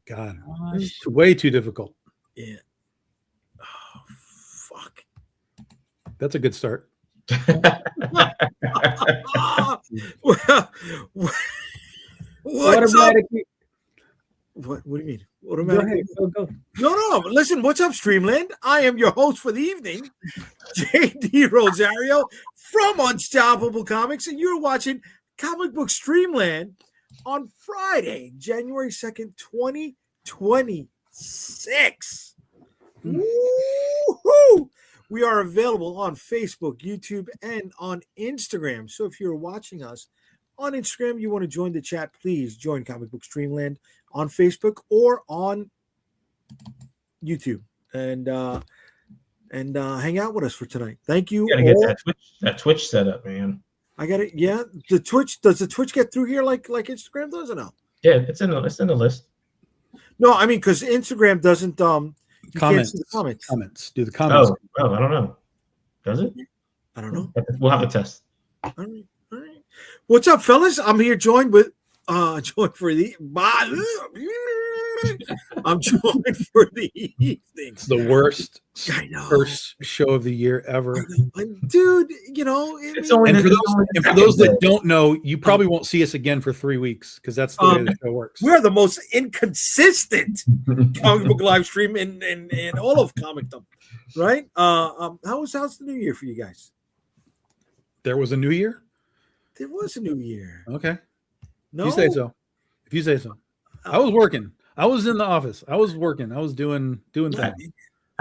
God, it's way too difficult. Yeah. Oh, fuck. That's a good start. Well, what's up? Automatically. What do you mean? Go Automatically? ahead. Go. No. Listen, what's up, Streamland? I am your host for the evening, JayDee Rosario from Unstoppable Comics, and you're watching Comic Book Streamland on Friday, January 2nd, 2026. Woo-hoo! We are available on Facebook, YouTube, and on Instagram. So if you're watching us on Instagram, you want to join the chat, please join Comic Book Streamland on Facebook or on YouTube and hang out with us for tonight. Thank you. You gotta get that Twitch set up, man. I got it. Yeah, the Twitch. Does the Twitch get through here like Instagram does or no? Yeah, it's in the list. No, I mean because Instagram doesn't. You can't see the comments. Comments. Do the comments. Oh, I don't know. Does it? I don't know. We'll have a test. All right. What's up, fellas? I'm here joined for the. I'm joined for the evening. It's the worst I know. first show of the year ever. Dude, you know. It's only And for those that don't know, you probably won't see us again for 3 weeks because that's the way the show works. We're the most inconsistent comic book live stream in all of comicdom, right? How's the new year for you guys? There was a new year? There was a new year. Okay. No, If you say so. I was working. I was in the office. I was working. I was doing things. I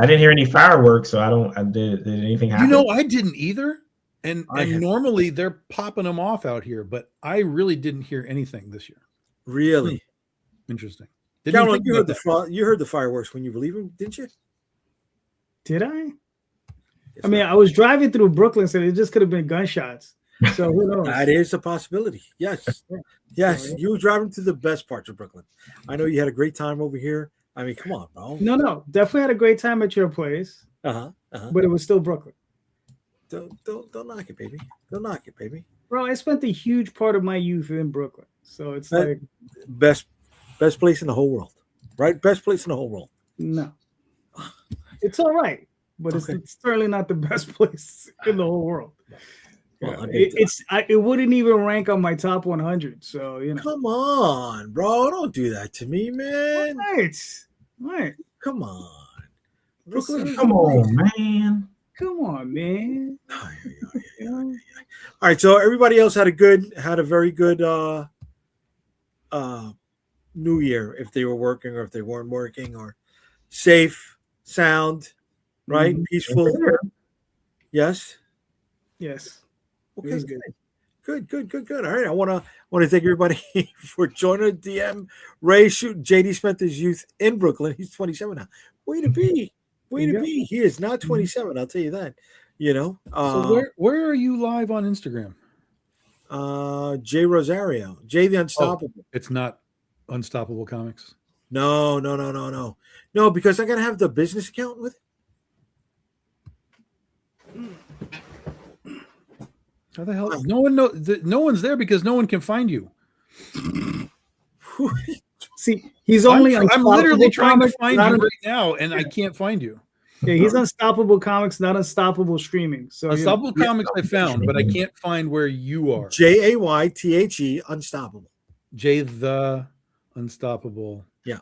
didn't hear any fireworks, so did anything happen? You know, I didn't either. And normally they're popping them off out here, but I really didn't hear anything this year. Really Interesting. Caroline, you heard the fireworks when you believe him, didn't you? Did I? I mean, I was driving through Brooklyn, so it just could have been gunshots. So who knows? That is a possibility. Yes. You were driving to the best parts of Brooklyn. I know you had a great time over here. I mean, come on, bro. No, definitely had a great time at your place. But it was still Brooklyn. Don't knock it, baby. Don't knock it, baby. Bro, I spent a huge part of my youth in Brooklyn, so it's like best place in the whole world, right? Best place in the whole world. No, it's all right, but it's certainly not the best place in the whole world. Well, it wouldn't even rank on my top 100. So come on, bro, don't do that to me, man. Right. Come on, Brooklyn. Come on, man. Come on, man. All right, so everybody else had a very good New Year, if they were working or if they weren't working, or safe, sound, right, peaceful. Yes. Okay, good. All right, I want to thank everybody for joining DM. Ray, JayDee spent his youth in Brooklyn. He's 27 now. Way to be. He is not 27. I'll tell you that. So where are you live on Instagram? Jay Rosario, Jay the Unstoppable. It's not Unstoppable Comics. No, because I gotta have the business account with it. How the hell? No one no one's there because no one can find you. See, he's only I'm literally trying to find you right now, and I can't find you. Yeah, he's Unstoppable Comics, not Unstoppable Streaming. So Unstoppable Comics I found, but I can't find where you are. JayThe Unstoppable. Jay the Unstoppable. Yeah,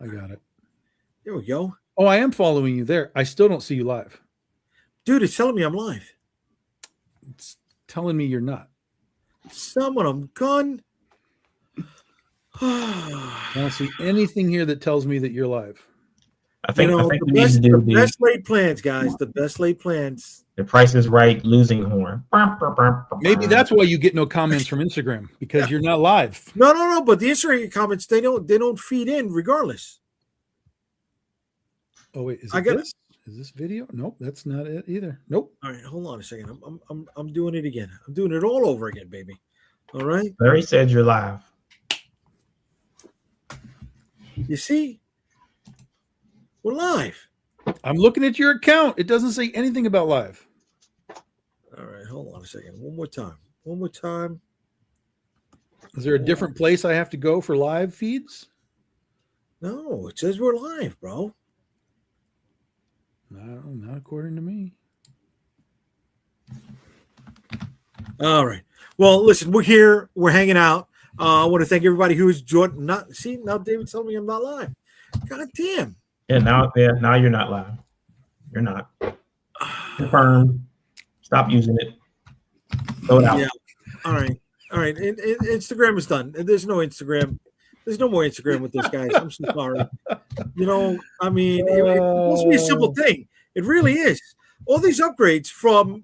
I got it. There we go. Oh, I am following you there. I still don't see you live. Dude, it's telling me I'm live. It's telling me you're not. Someone I'm gone. I don't see anything here that tells me that you're live. I think the best laid plans, guys. The best laid plans. The Price is Right losing horn. Maybe that's why you get no comments from Instagram, because you're not live. No. But the Instagram comments they don't feed in regardless. Oh wait, is this video? Nope, that's not it either. Nope. All right, hold on a second. I'm doing it again. I'm doing it all over again, baby. All right. Larry said you're live. You see? We're live. I'm looking at your account. It doesn't say anything about live. All right, hold on a second. One more time. Is there a different place I have to go for live feeds? No, it says we're live, bro. No, not according to me. All right. Well, listen, we're here. We're hanging out. I want to thank everybody who's joined. Now David's telling me I'm not live. God damn. Yeah, now you're not live. You're not. Confirm. Stop using it. Throw it out. Yeah. All right. Instagram is done. There's no Instagram. There's no more Instagram with this, guys. I'm so sorry. I mean, it's supposed to be a simple thing. It really is. All these upgrades from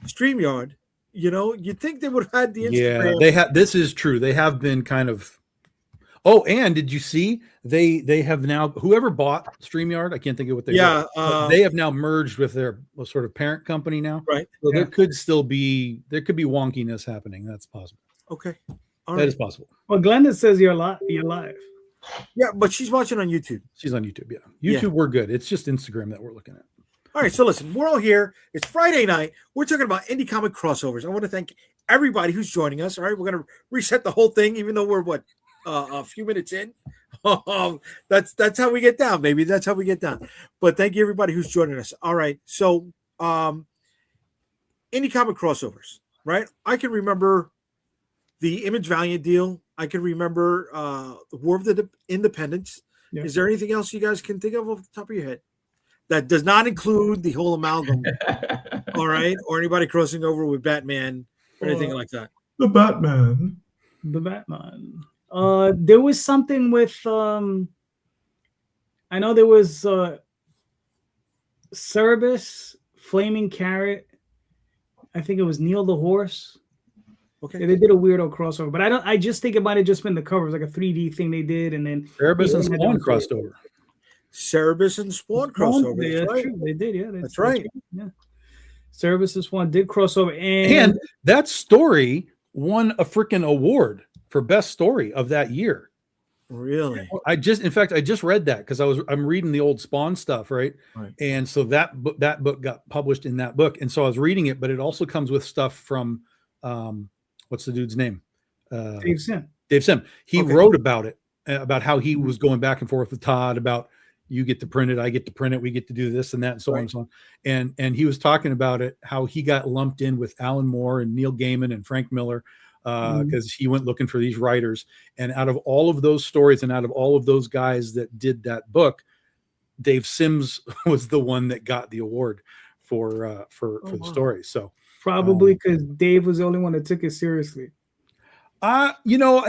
StreamYard, you'd think they would have had the Instagram. Yeah, they have. This is true. They have been kind of. Oh, and did you see they have now, whoever bought StreamYard, I can't think of what they they have now merged with their sort of parent company now. Right. So there could be wonkiness happening. That's possible. Okay. That is possible. Well, Glenda says you're live. Yeah, but she's watching on YouTube. She's on YouTube. Yeah. YouTube, we're good. It's just Instagram that we're looking at. All right, so listen, we're all here. It's Friday night. We're talking about indie comic crossovers. I want to thank everybody who's joining us. All right, we're going to reset the whole thing, even though we're a few minutes in. That's how we get down, baby. That's how we get down. But thank you everybody who's joining us. All right, so indie comic crossovers, right? I can remember the Image Valiant deal. I can remember the War of the Independents. Yeah. Is there anything else you guys can think of off the top of your head? That does not include the whole amalgam, all right? Or anybody crossing over with Batman or anything like that. The Batman. There was something with, I know there was Cerebus, Flaming Carrot. I think it was Neil the Horse. Okay. Yeah, they did a weirdo crossover, but I just think it might have just been the covers, like a 3D thing they did, and then Cerebus and Spawn crossed over. Cerebus and Spawn crossover. Yeah, that's right. True. They did, yeah. That's right. Yeah. Cerebus and Spawn did crossover, and that story won a freaking award for best story of that year. Really? I just read that because I'm reading the old Spawn stuff, right? And so that book got published in that book, and so I was reading it, but it also comes with stuff from what's the dude's name? Dave Sim. Dave Sim. He wrote about it, about how he was going back and forth with Todd about, you get to print it, I get to print it, we get to do this and that, and so on and so on. And he was talking about it, how he got lumped in with Alan Moore and Neil Gaiman and Frank Miller, because he went looking for these writers. And out of all of those stories and out of all of those guys that did that book, Dave Sims was the one that got the award for the story. So probably because Dave was the only one that took it seriously. I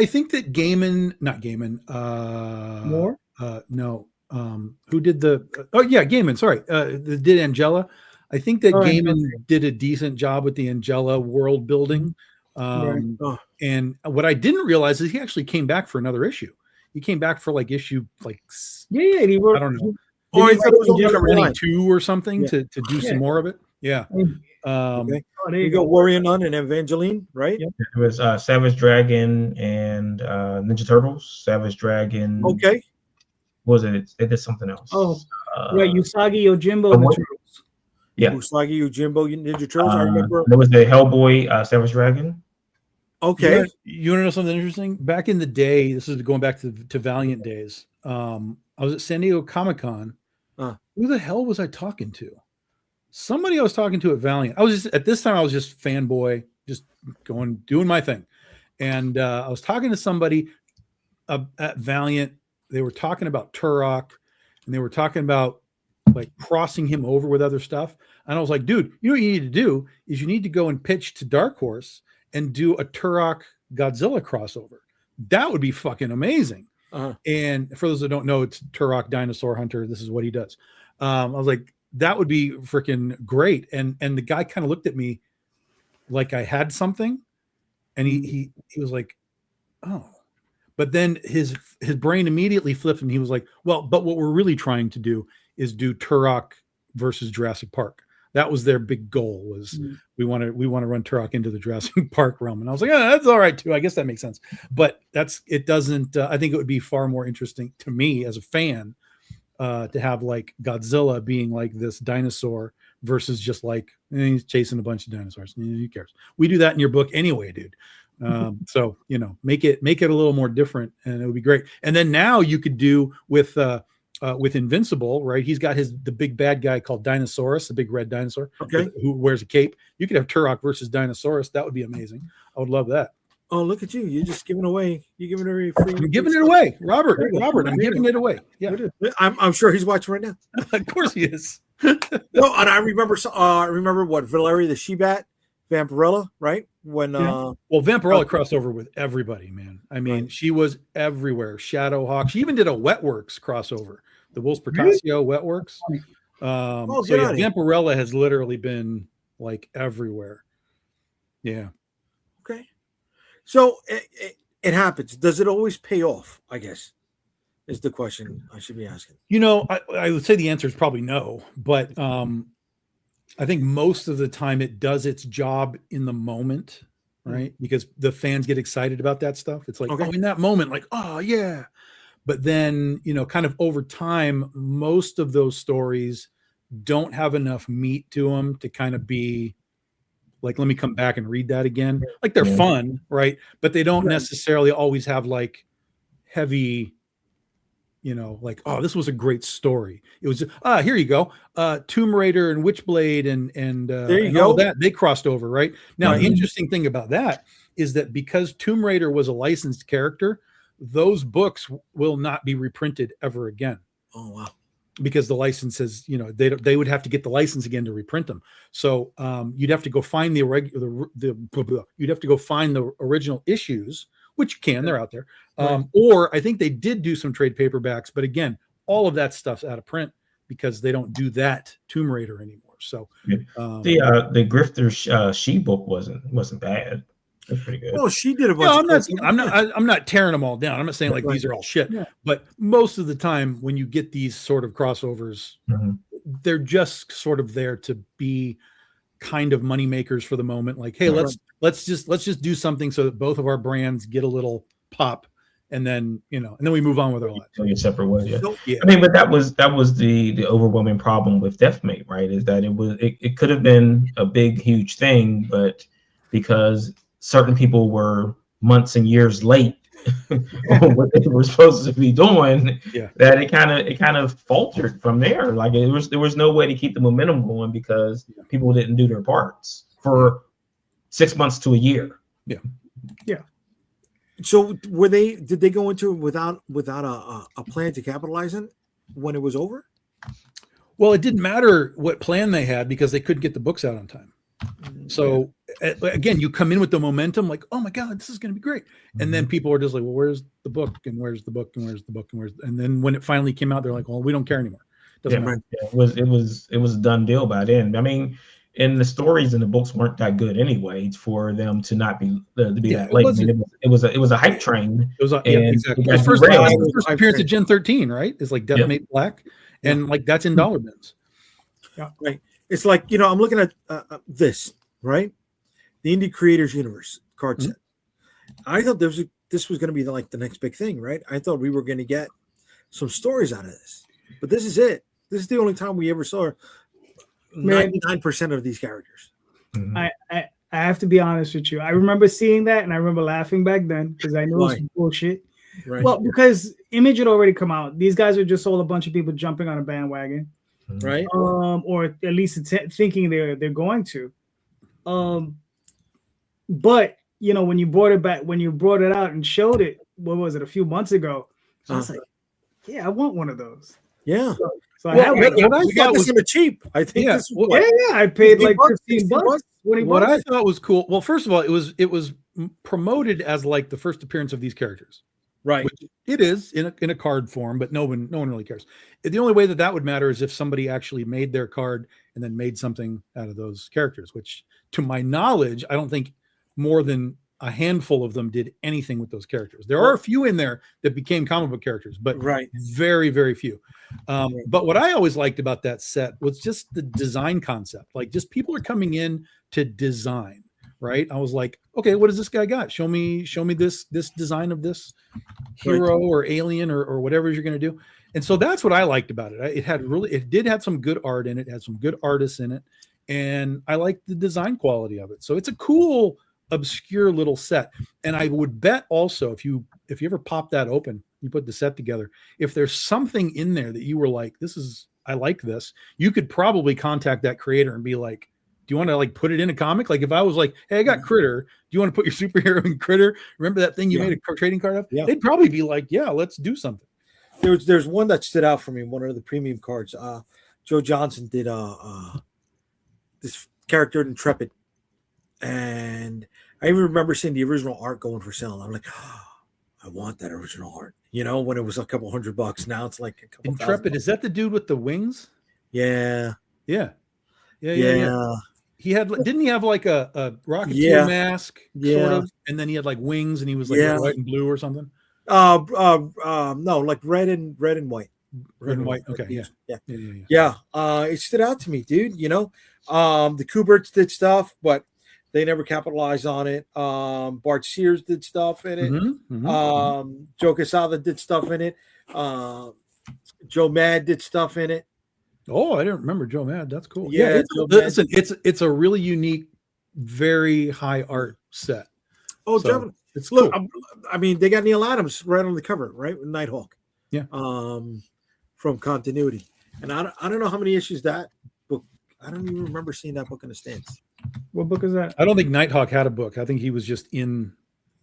think that Moore? No. Who did Gaiman, sorry. Did Angela. I think that Gaiman did a decent job with the Angela world building. And what I didn't realize is he actually came back for another issue. He came back for issue he wrote, I don't know. Or I thought it was 2 or something to do some more of it. Yeah. There you go, Warrior Nun and Evangeline, right? Yep. It was Savage Dragon and Ninja Turtles. Savage Dragon. Okay. What was it? It did something else. Usagi Yojimbo and the Turtles. Yeah. Usagi Yojimbo, Ninja Turtles. I remember. There was the Hellboy Savage Dragon. Okay. You want to know something interesting? Back in the day, this is going back to Valiant days. I was at San Diego Comic-Con. Who the hell was I talking to? Somebody I was talking to at Valiant. At this time I was just fanboy, just doing my thing. And I was talking to somebody at Valiant. They were talking about Turok, and they were talking about crossing him over with other stuff. And I was like, dude, you know what you need to do is you need to go and pitch to Dark Horse and do a Turok Godzilla crossover. That would be fucking amazing. And for those that don't know, it's Turok Dinosaur Hunter. This is what he does. I was like, that would be freaking great. And the guy kind of looked at me like I had something, and he was like, oh. But then his brain immediately flipped, and he was like, well, but what we're really trying to do is do Turok versus Jurassic Park. That was their big goal, was we want to run Turok into the Jurassic Park realm. And I was like, that's all right too. I guess that makes sense. But it doesn't, I think it would be far more interesting to me as a fan to have Godzilla being this dinosaur versus just he's chasing a bunch of dinosaurs. Who cares? We do that in your book anyway, dude. So make it a little more different, and it would be great. And then now you could do with Invincible, right? He's got the big bad guy called Dinosaurus, the big red dinosaur, who wears a cape. You could have Turok versus Dinosaurus. That would be amazing. I would love that. Oh, look at you! You're just giving away. You're giving away free. I'm giving it away, Robert. I'm giving it away. Yeah, I'm sure he's watching right now. Of course he is. No, and I remember what Valeria the She-Bat, Vampirella, right? When well, Vampirella crossed over with everybody, man. I mean, she was everywhere. Shadowhawk. She even did a Wetworks crossover. The Wolves Pertasio Wetworks. So yeah, Vampirella has literally been like everywhere. Yeah. Okay. So it happens. Does it always pay off? I guess is the question I should be asking. I would say the answer is probably no, but I think most of the time it does its job in the moment, right? Because the fans get excited about that stuff. It's like, in that moment, like, oh yeah. But then, kind of over time, most of those stories don't have enough meat to them to kind of be like, let me come back and read that again. Like they're fun, right? But they don't necessarily always have like heavy, like, oh, this was a great story. It was, here you go. Tomb Raider and Witchblade and there you go. All that, they crossed over, right? Now, the interesting thing about that is that because Tomb Raider was a licensed character, those books will not be reprinted ever again. Oh, wow. Because the license says, they would have to get the license again to reprint them. So you'd have to go find you'd have to go find the original issues, which you can, they're out there. Or I think they did do some trade paperbacks, but again, all of that stuff's out of print because they don't do that Tomb Raider anymore. So the Grifter She book wasn't bad. That's pretty good. Oh, she did a bunch. I'm not tearing them all down. I'm not saying like these are all shit. Yeah. But most of the time, when you get these sort of crossovers, they're just sort of there to be kind of money makers for the moment. Like, hey, let's just do something so that both of our brands get a little pop, and then and then we move on with our lives. Your separate ways. Yeah. I mean, but that was the overwhelming problem with Deathmate, right? Is that it could have been a big, huge thing, but because certain people were months and years late on what they were supposed to be doing, that it kind of faltered from there. Like there was no way to keep the momentum going because people didn't do their parts for 6 months to a year. Yeah. So did they go into it without a plan to capitalize on it when it was over? Well, it didn't matter what plan they had because they couldn't get the books out on time. So again, you come in with the momentum, like, oh my God, this is going to be great. And then people are just like, well, where's the book? And where's the book? And where's the book? And then when it finally came out, they're like, well, we don't care anymore. Doesn't matter. It was a done deal by then. I mean, and the stories in the books weren't that good anyway for them to not be that late. I mean, it was a hype train. It was exactly. The first appearance of Gen 13, right? Is like Deathmate Black, and like that's in dollar bins. Yeah, right. It's like, I'm looking at this, right? The Indie Creators Universe card set. I thought this was going to be like the next big thing, right? I thought we were going to get some stories out of this, but this is it. This is the only time we ever saw 99% of these characters. I have to be honest with you. I remember seeing that, and I remember laughing back then because I knew it was bullshit. Right. Well, because Image had already come out. These guys are just all a bunch of people jumping on a bandwagon. Right. Or at least thinking they're going to. But when you brought it out and showed it, what was it, a few months ago? So I was like, yeah, I want one of those. Yeah. So we got this in the cheap. I think I paid like $15, $20. What I thought was cool. Well, first of all, it was promoted as like the first appearance of these characters. Right. Which it is in a card form, but no one really cares. The only way that would matter is if somebody actually made their card and then made something out of those characters, which to my knowledge, I don't think more than a handful of them did anything with those characters. There are a few in there that became comic book characters, but very, very few. But what I always liked about that set was just the design concept. Like just people are coming in to design. Right. I was like, okay, what does this guy got? Show me this design of this hero or alien or whatever you're going to do. And so that's what I liked about it. It did have some good art in it, had some good artists in it. And I liked the design quality of it. So it's a cool obscure little set. And I would bet also if you ever pop that open, you put the set together, if there's something in there that you were like, I like this, you could probably contact that creator and be like, do you want to like put it in a comic? Like if I was like, hey, I got Critter, do you want to put your superhero in Critter? Remember that thing you made a trading card of? Yeah. They'd probably be like, yeah, let's do something. There's one that stood out for me, one of the premium cards. Joe Johnson did this character Intrepid, and I even remember seeing the original art going for sale. I'm like, oh, I want that original art. You know, when it was a couple $100, now it's like a couple. Intrepid, is that the dude with the wings? Yeah. He had, didn't he have like a Rocketeer mask, sort of, and then he had like wings, and he was like white and blue or something. No, like red and white. Red and white. Okay, yeah. It stood out to me, dude. You know, the Kuberts did stuff, but they never capitalized on it. Bart Sears did stuff in it. Joe Quesada did stuff in it. Joe Mad did stuff in it. Oh, I didn't remember Joe Mad. That's cool. Yeah, listen, it's a really unique, very high art set. Oh, so definitely. It's cool. Look, I mean, they got Neil Adams right on the cover, right? With Nighthawk. Yeah. From Continuity, and I don't know how many issues that book. I don't even remember seeing that book in the stands. What book is that? I don't think Nighthawk had a book. I think he was just in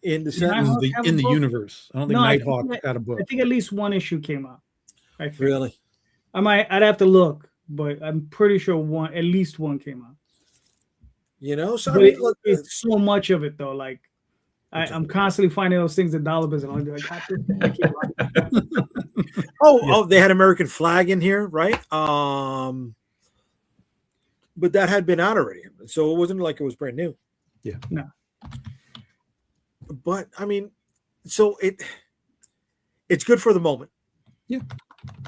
the universe. I don't think Nighthawk had a book. I think at least one issue came out. Really? I'd have to look, but I'm pretty sure at least one came out. You know, so it's so much of it though. Like I'm constantly finding those things at Dollar Business. I'm like, oh, they had American Flag in here, right? But that had been out already, so it wasn't like it was brand new. Yeah. No. But I mean, so it's good for the moment. Yeah.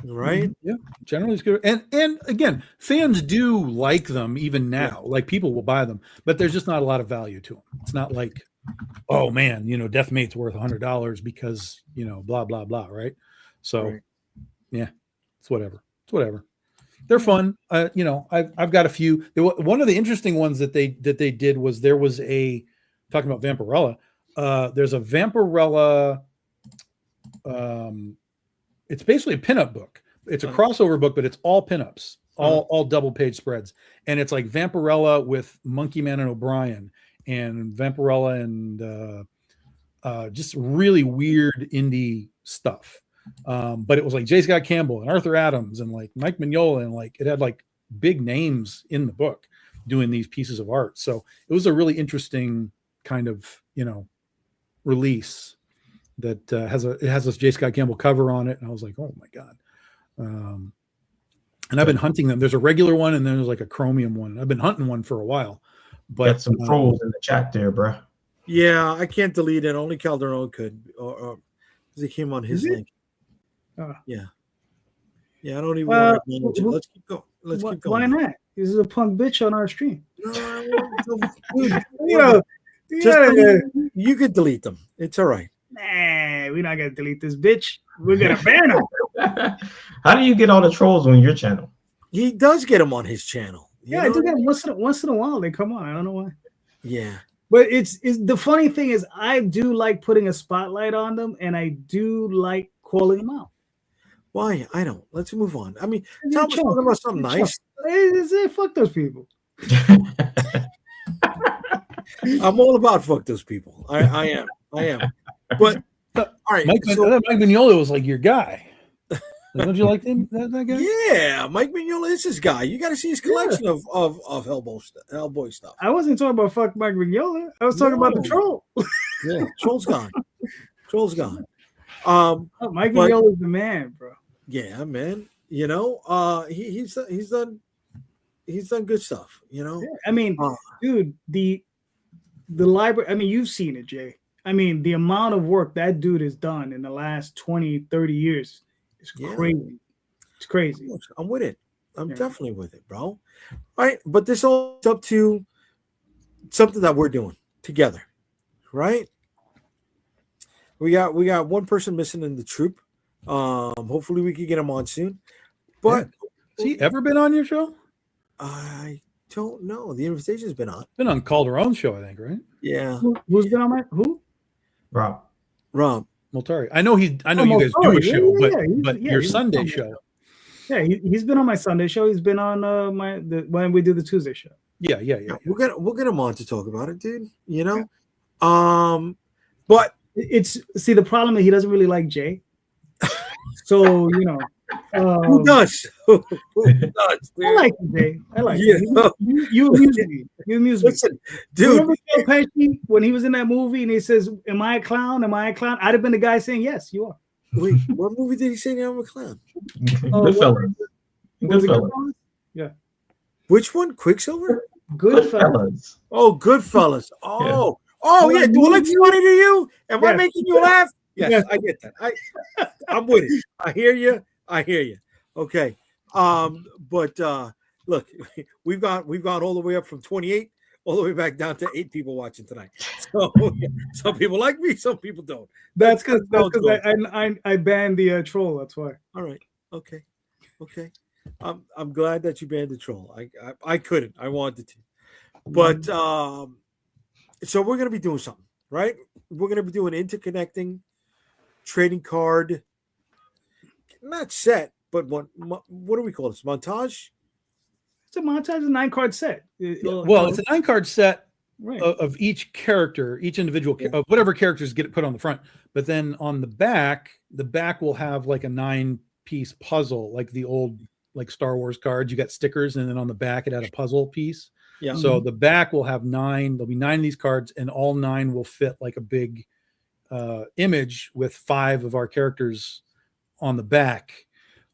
Right. Yeah. Generally, it's good. And again, fans do like them even now. Like people will buy them, but there's just not a lot of value to them. It's not like, oh man, you know, Deathmate's worth $100 because, you know, blah blah blah, right? So yeah, it's whatever. They're fun. You know, I've got a few. One of the interesting ones that they did was there was talking about Vampirella. There's a Vampirella. It's basically a pinup book. It's a crossover book, but it's all pinups, all double page spreads, and it's like Vampirella with Monkey Man and O'Brien, and Vampirella and just really weird indie stuff. But it was like J. Scott Campbell and Arthur Adams and like Mike Mignola, and like it had like big names in the book doing these pieces of art. So it was a really interesting kind of, you know, release that has this J. Scott Campbell cover on it, and I was like, oh my god. And I've been hunting them. There's a regular one, and then there's like a chromium one. I've been hunting one for a while. But got some trolls in the chat there, bro. Yeah, I can't delete it. Only Calderon could, or because it came on his link. Yeah. I don't even want to manage it. Let's keep going. Keep going. Why not? This is a punk bitch on our stream. You could delete them. It's all right. Nah, we're not gonna delete this bitch. We're gonna ban her. How do you get all the trolls on your channel? He does get them on his channel. I do get them once in a while. They come on. I don't know why. Yeah. But it's the funny thing is I do like putting a spotlight on them, and I do like calling them out. Why? I don't. Let's move on. I mean, tell us talking about something nice. Fuck those people. I'm all about fuck those people. I am. But all right, Mike Mignola was like your guy. Don't you like him? That guy? Yeah, Mike Mignola is his guy. You got to see his collection of Hellboy stuff. I wasn't talking about fuck Mike Mignola. I was talking about the troll. Yeah, Troll's gone. Mike Mignola is the man, bro. Yeah, man. You know, he's done good stuff. You know, I mean, dude, the library. I mean, you've seen it, Jay. I mean, the amount of work that dude has done in the last 20, 30 years is crazy. It's crazy. I'm with it. I'm definitely with it, bro. All right, but this all up to something that we're doing together, right? We got one person missing in the troop. Hopefully we can get him on soon. But has he ever been on your show? I don't know. The invitation's been on. Been on Calderon's show, I think, right? Yeah. Who's been on my Rob Multari. I know you guys do a show, but your Sunday show. Yeah, he's been on my Sunday show. He's been on when we do the Tuesday show. Yeah. We'll get him on to talk about it, dude. You know, but it's the problem is he doesn't really like Jay. So you know, who does? Who does? I like Jay. I like you. You amuse me. You amuse me. Listen, dude. Remember Joe Pesci when he was in that movie and he says, "Am I a clown? Am I a clown?" I'd have been the guy saying, "Yes, you are." Wait, what movie did he say I'm a clown? Goodfellas. Goodfellas. Yeah. Which one? Quicksilver? Goodfellas. Oh, Goodfellas. Yeah. Do I look funny to you? Am I making you laugh? Yes, I get that. I'm with it. I hear you. Okay. But look, we've gone all the way up from 28 all the way back down to 8 people watching tonight. So some people like me, some people don't. That's because I banned the troll. That's why. All right. Okay. I'm glad that you banned the troll. I couldn't. I wanted to. But so we're gonna be doing something, right? We're gonna be doing interconnecting trading card, not set, but what do we call this? Montage? It's a montage, a 9-card set. Well, it's a 9-card set of each character, each individual of whatever characters get put on the front. But then on the back will have like a 9-piece puzzle, like the old Star Wars cards. You got stickers, and then on the back it had a puzzle piece. Yeah. So the back will have 9. There'll be 9 of these cards, and all 9 will fit like a big image with 5 of our characters on the back,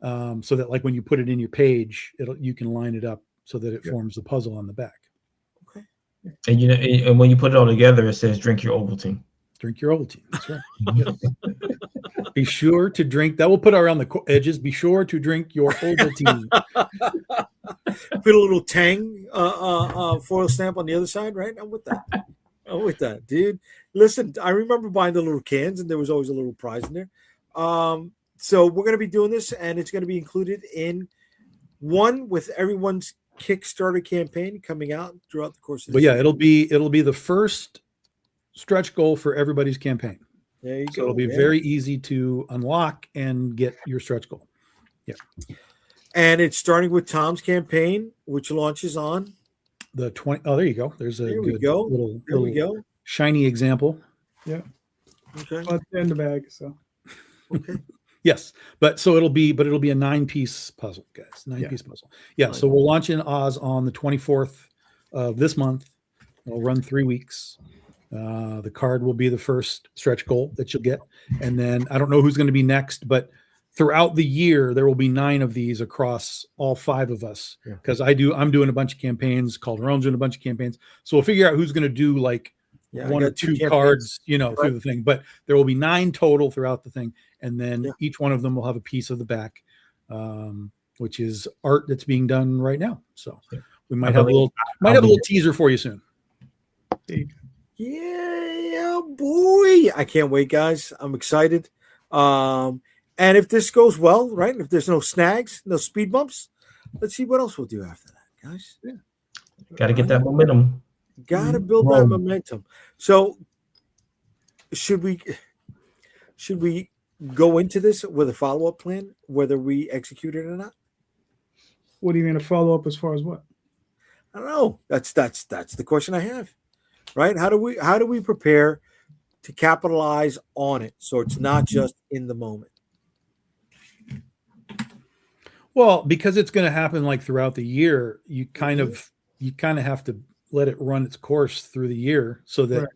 so that like when you put it in your page, you can line it up so that it forms the puzzle on the back. Okay. And and when you put it all together, it says "Drink your Ovaltine." Drink your Ovaltine. That's right. Yes. Be sure to drink. That will put around the edges. Be sure to drink your Ovaltine. Put a little Tang foil stamp on the other side, right? I'm with that, dude. Listen, I remember buying the little cans, and there was always a little prize in there. So we're going to be doing this, and it's going to be included in one with everyone's Kickstarter campaign coming out throughout the course of the year. It'll be the first stretch goal for everybody's campaign. There you go. It'll be very easy to unlock and get your stretch goal. Yeah. And it's starting with Tom's campaign, which launches on the 20. Oh, there you go. There's a little shiny example. Yeah. Okay. Well, it's in the bag, so. Okay. Yes, but it'll be a 9-piece puzzle, guys. 9-piece puzzle. Yeah. So we'll launch in Oz on the 24th of this month. It'll run 3 weeks. The card will be the first stretch goal that you'll get, and then I don't know who's going to be next, but throughout the year there will be 9 of these across all 5 of us, because I'm doing a bunch of campaigns. Calderon's doing a bunch of campaigns, so we'll figure out who's going to do like 1 or 2 cards, through the thing. But there will be 9 total throughout the thing, and then each one of them will have a piece of the back, which is art that's being done right now. So we might have a little teaser for you soon. Yeah, boy. I can't wait, guys. I'm excited. And if this goes well, right? If there's no snags, no speed bumps, let's see what else we'll do after that, guys. Yeah. Got to get that momentum. Got to build that momentum. So should we go into this with a follow-up plan, whether we execute it or not? What do you mean a follow-up as far as what? I don't know. That's the question I have. Right? How do we prepare to capitalize on it so it's not just in the moment? Well, because it's going to happen like throughout the year, you kind of have to let it run its course through the year, so that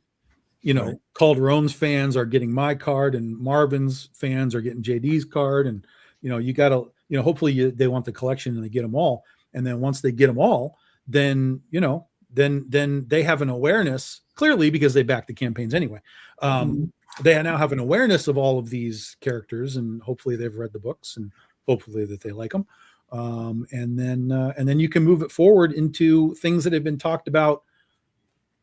Calderon's fans are getting my card, and Marvin's fans are getting JD's card, and you got to hopefully they want the collection and they get them all, and then once they get them all, then then they have an awareness, clearly because they back the campaigns anyway. They now have an awareness of all of these characters, and hopefully they've read the books, and hopefully that they like them. And then you can move it forward into things that have been talked about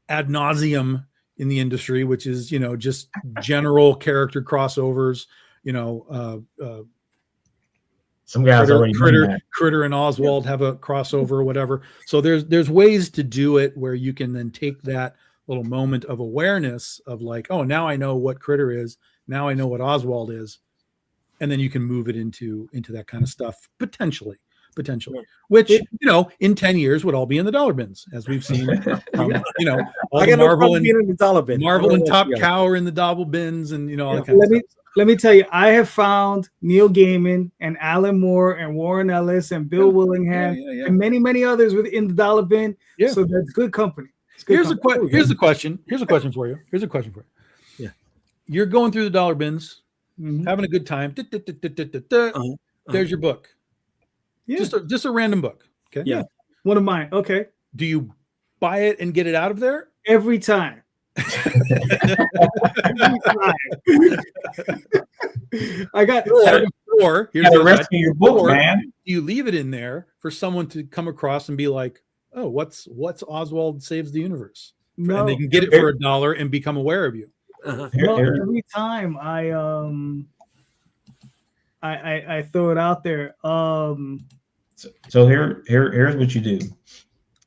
ad nauseum in the industry, which is, just general character crossovers, Some guys already Critter and Oswald have a crossover or whatever. So there's ways to do it where you can then take that little moment of awareness of like, oh, now I know what Critter is. Now I know what Oswald is. And then you can move it into that kind of stuff potentially, which, in 10 years would all be in the dollar bins, as we've seen from, all the Marvel and Top Cow are in the dollar bins and, all that kind of stuff. Let me tell you, I have found Neil Gaiman and Alan Moore and Warren Ellis and Bill Willingham and many, many others within the dollar bin. Yeah. So that's good company. Here's a question for you. Yeah. You're going through the dollar bins, having a good time. There's your book. Yeah. Just a random book. Okay. Yeah. One of mine. Okay. Do you buy it and get it out of there? Every time. I got or here's the rest of your book, man. You leave it in there for someone to come across and be like, oh, what's Oswald Saves the Universe? No. And they can get it for $1 and become aware of you. Every time I throw it out there. So here's what you do.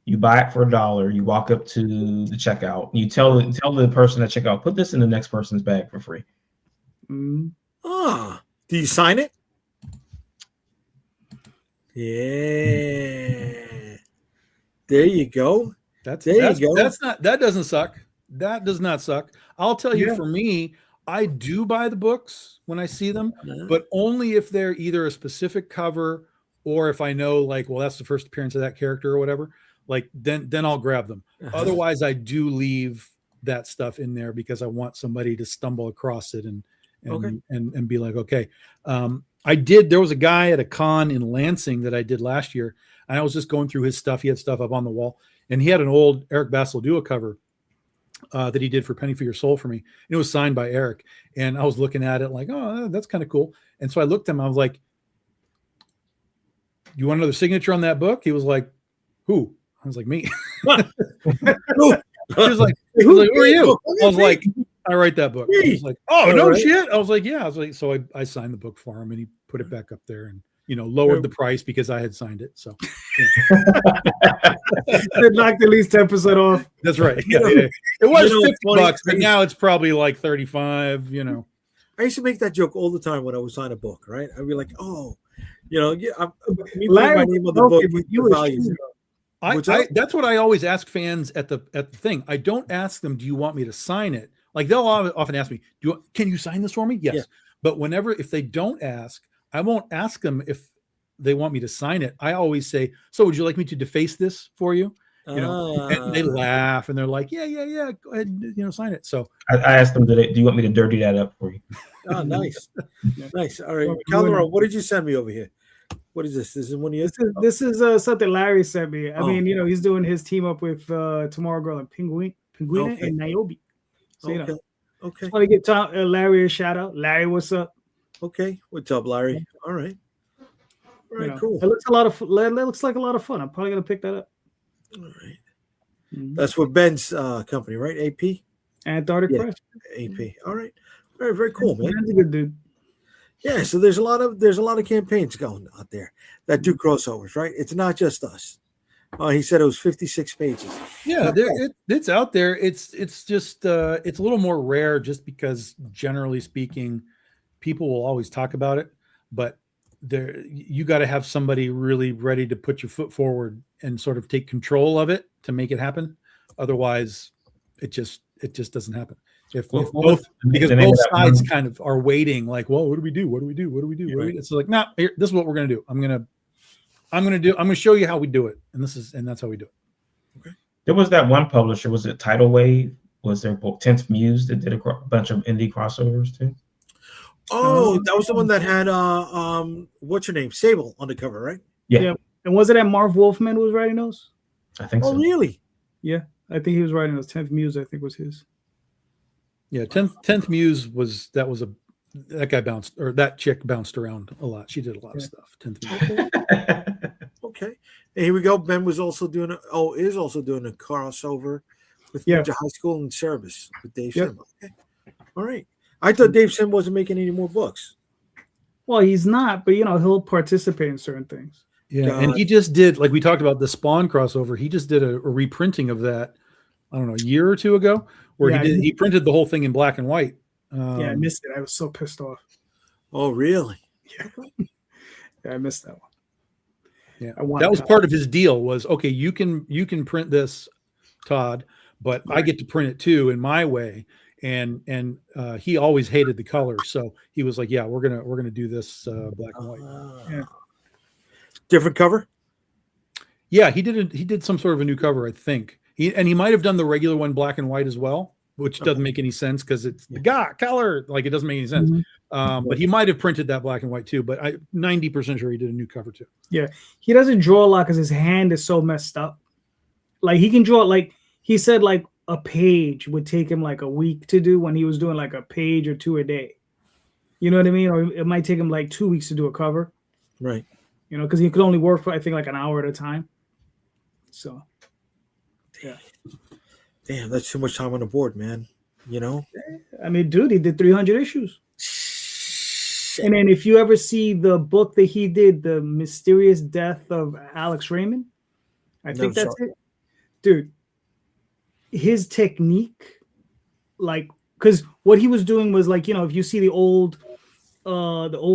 You buy it for $1. You walk up to the checkout. You tell the person at checkout, put this in the next person's bag for free. Do you sign it? Yeah. There you go. That doesn't suck. That does not suck. I'll tell you, for me, I do buy the books when I see them, but only if they're either a specific cover or if I know, like, well, that's the first appearance of that character or whatever. Like then I'll grab them. Otherwise, I do leave that stuff in there because I want somebody to stumble across it and be like, okay. There was a guy at a con in Lansing that I did last year, and I was just going through his stuff. He had stuff up on the wall, and he had an old Eric Basilidua cover that he did for Penny for Your Soul for me. And it was signed by Eric, and I was looking at it like, oh, that's kind of cool. And so I looked at him. I was like, you want another signature on that book? He was like, who? I was like, me. He was like, who are you? I was like, I write that book. I was like, oh, no shit. I was like, yeah. I was like, so I signed the book for him, and he put it back up there and, lowered the price because I had signed it. So it knocked at least 10% off. That's right. Yeah. It was $50, but now it's probably like 35, I used to make that joke all the time when I would sign a book, right? I'd be like, oh, Larry, my name on the book with the values. That's what I always ask fans at the thing. I don't ask them, do you want me to sign it? Like they'll often ask me, can you sign this for me? Yes. Yeah. But if they don't ask, I won't ask them if they want me to sign it. I always say, so would you like me to deface this for you? And they laugh and they're like, yeah, go ahead, sign it. So I asked them, do you want me to dirty that up for you? Oh, nice. Nice. All right. Calderon, what did you send me over here? What is this? This is one of your. This is something Larry sent me. I mean, he's doing his team up with Tomorrow Girl and Penguin and Niobe. So, okay. Just want to give Larry a shout out. Larry, what's up? Okay, what's up, Larry? All right, cool. It looks like a lot of fun. I'm probably gonna pick that up. All right. That's what Ben's company, right? AP. Antarctic Press. AP. All right. Very, very cool, man. That's a good dude. Yeah, so there's a lot of campaigns going out there that do crossovers, right? It's not just us. He said it was 56 pages. Yeah, it's out there. It's just it's a little more rare just because generally speaking, people will always talk about it, but you got to have somebody really ready to put your foot forward and sort of take control of it to make it happen. Otherwise, it just doesn't happen. If both sides kind of are waiting, like, well, what do we do? It's like, nah, this is what we're gonna do. I'm gonna show you how we do it, and that's how we do it. Okay. There was that one publisher. Was it Tidal Wave? Was there 10th Muse that did a bunch of indie crossovers too? Oh, that was the one that had what's your name, Sable on the cover, right? Yeah. And was it that Marv Wolfman was writing those? I think so. Oh, really? Yeah, I think he was writing those. 10th Muse, I think, was his. Yeah, 10th Muse that chick bounced around a lot. She did a lot of stuff. 10th Muse. Okay. And here we go. Ben was also doing a crossover with High School and Service with Dave Sim. Okay. All right. I thought Dave Sim wasn't making any more books. Well, he's not, but he'll participate in certain things. Yeah, God. And he just did, like we talked about the Spawn crossover. He just did a reprinting of that. I don't know, a year or two ago, where he printed the whole thing in black and white. I missed it. I was so pissed off. Oh, really? Yeah, I missed that one. Yeah, that was part of his deal. Was okay. You can print this, Todd, but I get to print it too in my way. And he always hated the color, so he was like, "Yeah, we're gonna do this black and white." Yeah. Different cover. Yeah, he did some sort of a new cover, I think. He might have done the regular one black and white as well, which doesn't make any sense because it's the color. Like, it doesn't make any sense. Mm-hmm. But he might have printed that black and white too. But I'm 90% sure he did a new cover too. Yeah, he doesn't draw a lot because his hand is so messed up. Like, he can draw, like he said, like a page would take him like a week to do when he was doing like a page or two a day. You know what I mean? Or it might take him like 2 weeks to do a cover. Right. Because he could only work for, I think, like an hour at a time. So, yeah. Damn, that's too much time on the board, man. I mean, dude, he did 300 issues. And then if you ever see the book that he did, The Mysterious Death of Alex Raymond, I think that's it. Dude, his technique, like, because what he was doing was like, if you see the old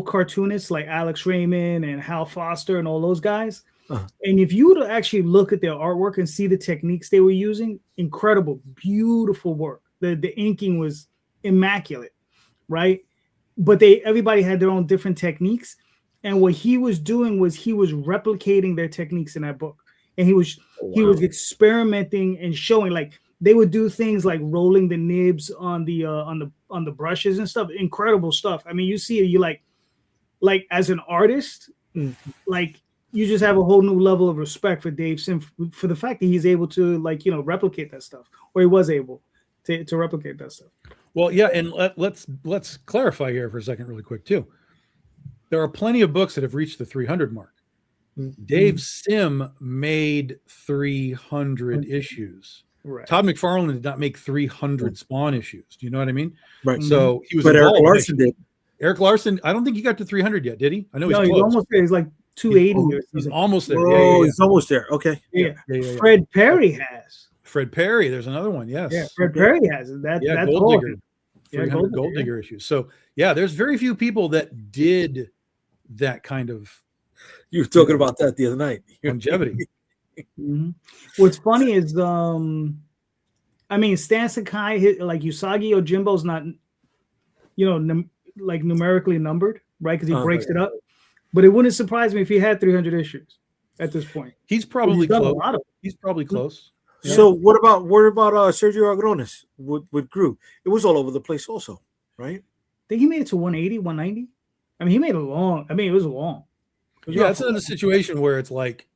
cartoonists like Alex Raymond and Hal Foster and all those guys, and if you were to actually look at their artwork and see the techniques they were using, incredible, beautiful work. The inking was immaculate, right? But everybody had their own different techniques, and what he was doing was he was replicating their techniques in that book, and he was experimenting and showing, like, they would do things like rolling the nibs on the brushes and stuff. Incredible stuff. I mean, you see it, you like as an artist, like, you just have a whole new level of respect for Dave Sim for the fact that he's able to, like, replicate that stuff, or he was able to replicate that stuff. Well, yeah, and let's clarify here for a second, really quick too. There are plenty of books that have reached the 300 mark. Mm-hmm. Dave Sim made 300 issues. Right. Todd McFarlane did not make 300 Spawn issues. Do you know what I mean? Right. So he was. But Eric Larson did. Eric Larson, I don't think he got to 300 yet, did he? I know he's close. He's almost there. He's like 280 or something. He's almost there. Oh, he's almost there. Okay. Yeah. Fred Perry has. Fred Perry, there's another one. Yes. Yeah, Fred Perry has it. That's Gold Digger. 300 Gold Digger issues. So yeah, there's very few people that did that kind of. You were talking about that the other night. Longevity. Mm-hmm. What's funny is I mean, Stan Sakai, like Usagi Ojimbo's not, like numerically numbered, right? Because he breaks it up. But it wouldn't surprise me if he had 300 issues at this point. He's probably close. He's probably close. Yeah. So what about Sergio Agronis with Gru? It was all over the place also, right? I think he made it to 180, 190. I mean, he made it long. I mean, it was long. Yeah, it's another situation where it's like,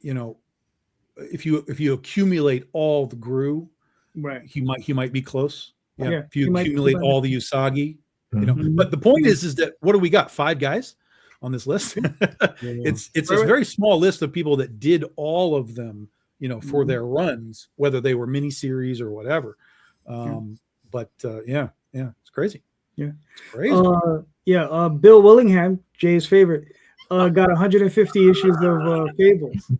if you accumulate all the Gru, right, he might be close. Yeah. If you accumulate all the Usagi, But the point is that what do we got? 5 guys on this list. It's a very small list of people that did all of them, for their runs, whether they were miniseries or whatever. But it's crazy. Yeah, it's crazy. Bill Willingham, Jay's favorite, got 150 issues of Fables.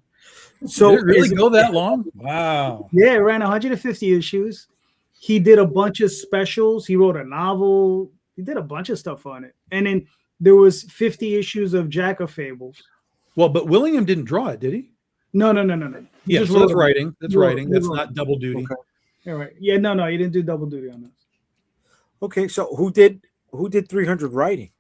So did it really go that long? Wow. Yeah, it ran 150 issues. He did a bunch of specials. He wrote a novel. He did a bunch of stuff on it. And then there was 50 issues of Jack of Fables. Well, but Willingham didn't draw it, did he? No. Yeah, so that's writing. That's writing. That's not double duty. Okay. All right. Yeah, no, he didn't do double duty on this. Okay, so who did 300 writing?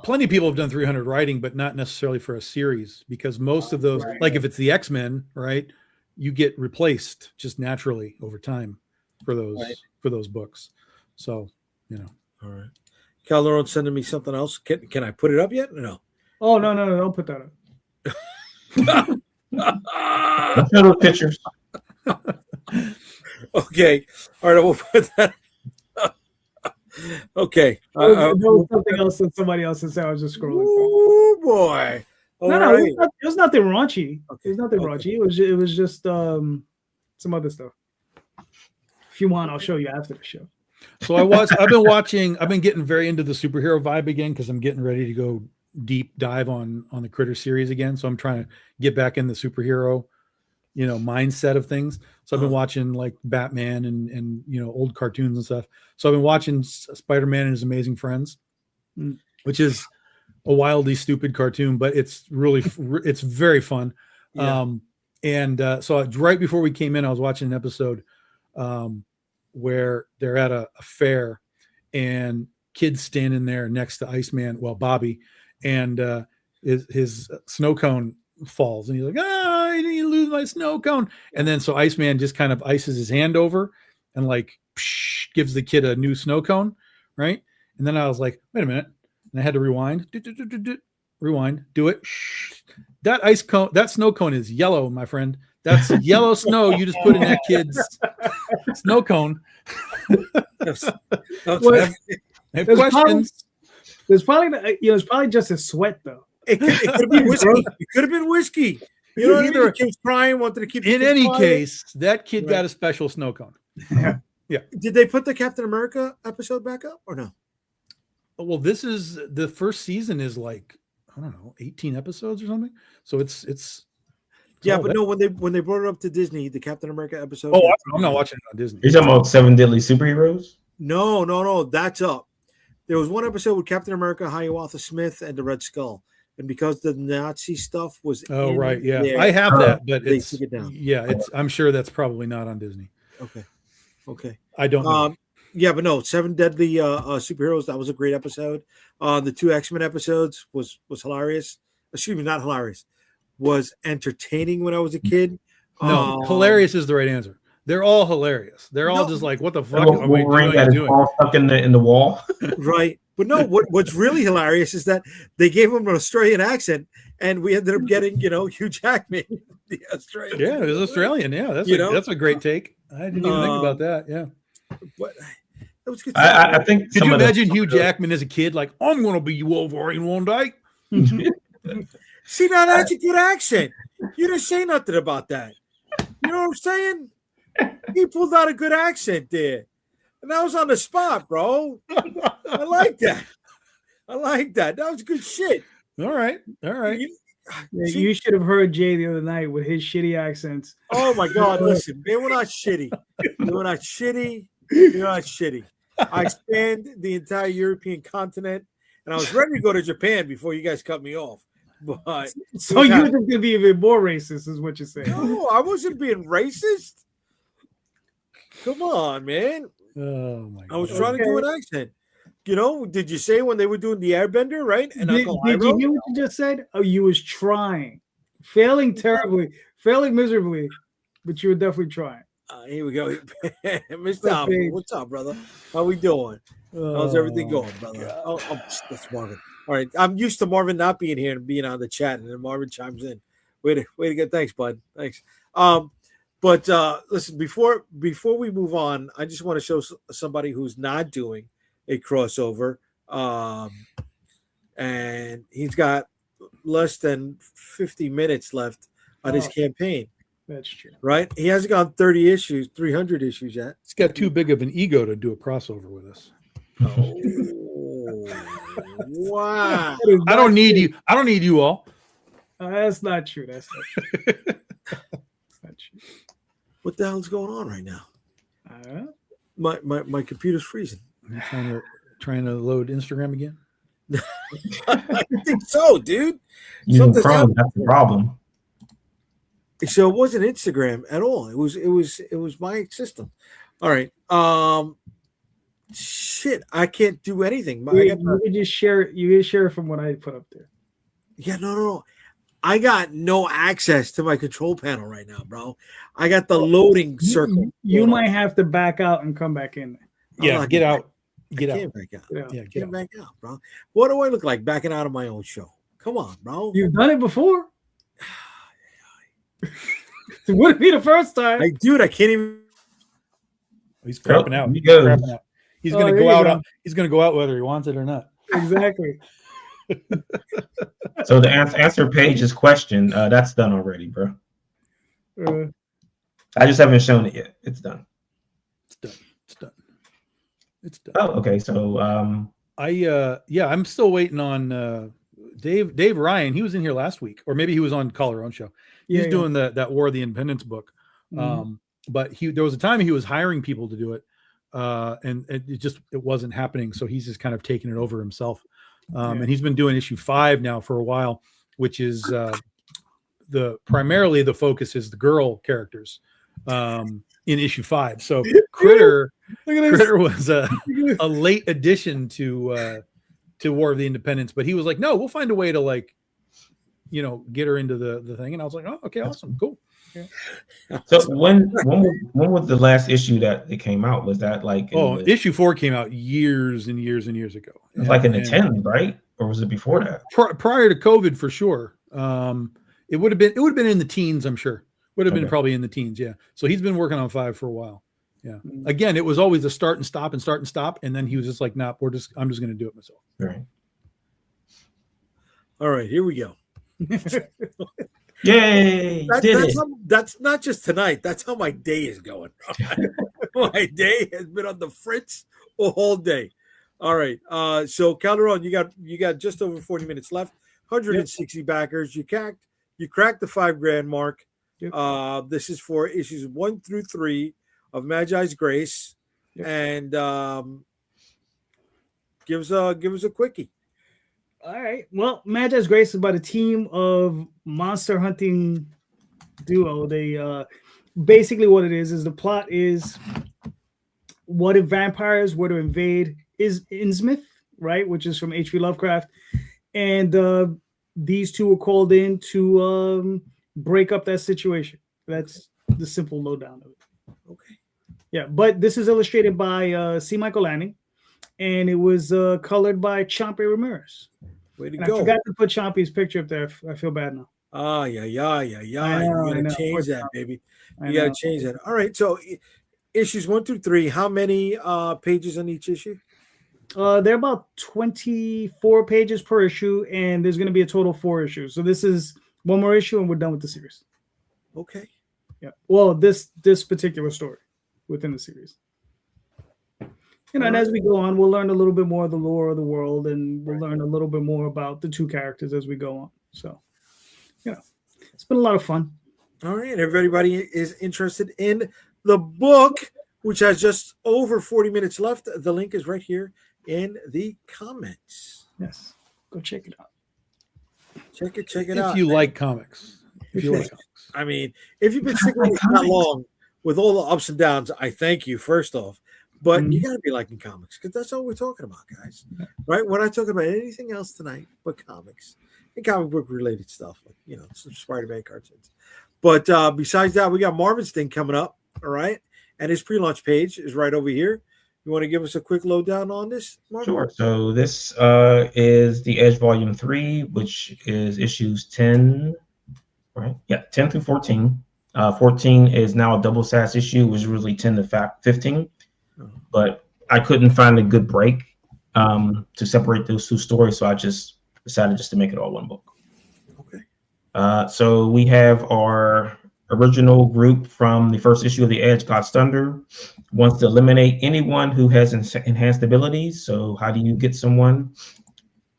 Plenty of people have done 300 writing, but not necessarily for a series, because most of those, like if it's the X-Men, right, you get replaced just naturally over time for those books. So, All right. Calderon sending me something else. Can I put it up yet or no? Oh, no, don't put that up. Little pictures. Okay. All right, we'll put that. Okay. There was something else that somebody else said. I was just scrolling. Oh boy! It was nothing raunchy. Okay. It was nothing raunchy. It was just some other stuff. If you want, I'll show you after the show. So I've been getting very into the superhero vibe again because I'm getting ready to go deep dive on the Critter series again. So I'm trying to get back in the superhero, mindset of things. So I've been watching like Batman and old cartoons and stuff. So I've been watching Spider-Man and His Amazing Friends, which is a wildly stupid cartoon, but it's really it's very fun. Yeah. So right before we came in, I was watching an episode where they're at a fair and kids standing there next to Iceman, Bobby, and his snow cone falls and he's like, I didn't lose my snow cone. And then so Iceman just kind of ices his hand over and like gives the kid a new snow cone, right? And then I was like, wait a minute. And I had to rewind. Rewind, do it. That ice cone, that snow cone is yellow, my friend. That's yellow snow you just put in that kid's snow cone. I have questions. There's probably it's probably just a sweat though. It could have been whiskey. It could have been whiskey. You know, either the kid was crying, wanted to keep. In any case, that kid got a special snow cone. Yeah. Did they put the Captain America episode back up or no? Well, this is the first season is like, I don't know, 18 episodes or something. So it's yeah, but no, when they brought it up to Disney, the Captain America episode. Oh, I'm not watching it on Disney. You're talking about 7 Deadly Superheroes? No, that's up. There was one episode with Captain America, Hiawatha Smith, and the Red Skull, and because the Nazi stuff was. Oh right, yeah, there, I have that, but they took it down. Yeah, I'm sure that's probably not on Disney. Okay. I don't know. Yeah, but no, 7 Deadly Superheroes. That was a great episode. The 2 X-Men episodes was hilarious. Excuse me, not hilarious. Was entertaining when I was a kid. No, hilarious is the right answer. They're all hilarious. They're all just like, what the fuck are we doing? All stuck in the wall. Right. But no, what's really hilarious is that they gave him an Australian accent, and we ended up getting, Hugh Jackman, the Australian. Yeah, it was Australian. Yeah, that's a great take. I didn't even think about that. Yeah. But that was good. I think. Could you imagine Hugh Jackman as a kid? Like, I'm going to be Wolverine one day. See, now that's a good accent. You didn't say nothing about that. You know what I'm saying? He pulled out a good accent there. And that was on the spot, bro. I like that. That was good shit. All right. You should have heard Jay the other night with his shitty accents. Oh, my God. Listen, they were not shitty. You're not shitty. I spanned the entire European continent, and I was ready to go to Japan before you guys cut me off. But so you were going to be even more racist, is what you're saying? No, I wasn't being racist. Come on, man. Oh my God. I was trying to do an accent. Did you say when they were doing the Airbender, right? And did you hear what you just said? Oh, you was trying, failing terribly, failing miserably, but you were definitely trying. Here we go, Mr. Tom. What's up, brother? How we doing? How's everything going, brother? Oh, that's Marvin. All right, I'm used to Marvin not being here and being on the chat, and then Marvin chimes in. Way to go! Thanks, bud. Thanks. But listen, before we move on, I just want to show somebody who's not doing a crossover, and he's got less than 50 minutes left on his campaign. That's true, right? He hasn't gone 300 issues yet. He's got too big of an ego to do a crossover with us. Oh, wow! I don't need you. I don't need you all. That's not true. That's not true. What the hell's going on right now? My computer's freezing. Trying to load Instagram again. I think so, dude. That's the problem. So it wasn't Instagram at all. It was my system. All right. Shit, I can't do anything. You can just share. You can share from what I put up there. Yeah, no. I got no access to my control panel right now, bro. I got the loading circle. You might have to back out and come back in. Yeah, get out. Get back out. Yeah, get back out, bro. What do I look like backing out of my own show? Come on, bro. You've done it before. It wouldn't be the first time. Dude, I can't even. He's crapping out. He's crapping out. He's going to go out. He's going to go out whether he wants it or not. Exactly. So the answer Paige's question, that's done already, bro. I just haven't shown it yet. It's done. It's done. It's done. Oh, okay. So I'm still waiting on Dave Ryan. He was in here last week, or maybe he was on Call Her Own show. He's doing that War of the Independence book. But there was a time he was hiring people to do it, and it wasn't happening. So he's just kind of taking it over himself. And he's been doing issue 5 now for a while, which is primarily the focus is the girl characters in issue 5. So Critter was a late addition to War of the Independence, but he was like, no, we'll find a way to get her into the thing. And I was like, oh, okay, awesome, cool. Yeah. So when was the last issue that it came out? Was that issue 4 came out years and years and years ago. It was like in the 10s, right? Or was it before that? Prior to COVID, for sure. It would have been in the teens, I'm sure. Would have been probably in the teens, yeah. So he's been working on 5 for a while. Yeah. Again, it was always a start and stop, and then he was just like, "Nah, I'm just going to do it myself." Right. All right, here we go. Yay! That's not just tonight. That's how my day is going. My day has been on the fritz all day. All right. So Calderon, you got just over 40 minutes left. 160 backers. You cracked the $5,000 mark. Yep. This is for issues 1 through 3 of Magi's Grace, and give us a quickie. All right. Well, Magi's Grace is about a team of monster hunting duo. They basically what it is the plot is, what if vampires were to invade Innsmouth, right? Which is from H.P. Lovecraft, and these two were called in to break up that situation. That's the simple lowdown of it. Okay. Yeah, but this is illustrated by C. Michael Lanning, and it was colored by Chompy Ramirez. Way to go. I forgot to put Chompy's picture up there. I feel bad now. Yeah. You gotta change that, baby. You gotta change that. All right. So issues 1 through 3, how many pages on each issue? They're about 24 pages per issue, and there's going to be a total of 4 issues. So this is one more issue, and we're done with the series. Okay. Yeah. Well, this particular story within the series. And as we go on, we'll learn a little bit more of the lore of the world, and we'll learn a little bit more about the 2 characters as we go on. So, it's been a lot of fun. All right. Everybody is interested in the book, which has just over 40 minutes left. The link is right here in the comments. Yes. Go check it out. Check it out. If you like comics. I mean, if you've been sticking with us that long with all the ups and downs, I thank you, first off. But you got to be liking comics, because that's all we're talking about, guys. Right? We're not talking about anything else tonight but comics and comic book related stuff, like, some Spider-Man cartoons. But besides that, we got Marvin's thing coming up. All right. And his pre-launch page is right over here. You want to give us a quick lowdown on this, Marvin? Sure. So this is the Edge Volume 3, which is issues 10, right? Yeah, 10 through 14. 14 is now a double SAS issue, which is really 10 to 15. But I couldn't find a good break to separate those 2 stories, so I just decided to make it all one book. Okay. So we have our original group from the first issue of the Edge, God's Thunder, wants to eliminate anyone who has enhanced abilities. So how do you get someone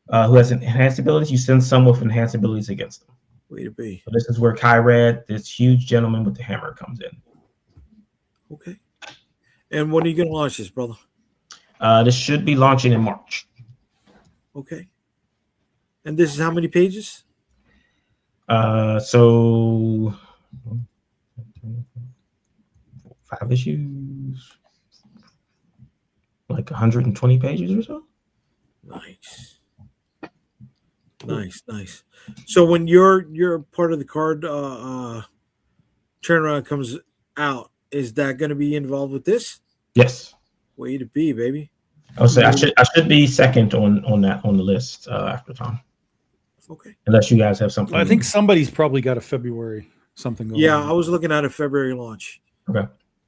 who has enhanced abilities? You send someone with enhanced abilities against them. Way to be. So this is where Kyrad, this huge gentleman with the hammer, comes in. Okay. And when are you going to launch this, brother? This should be launching in March. Okay. And this is how many pages? So 5 issues, like 120 pages or so. Nice. So when your part of the card turnaround comes out, is that going to be involved with this? Yes. Way to be, baby. I would say I should be second on the list after Tom. Okay. Unless you guys have something. I think somebody's probably got a February something going on. I was looking at a February launch. Okay.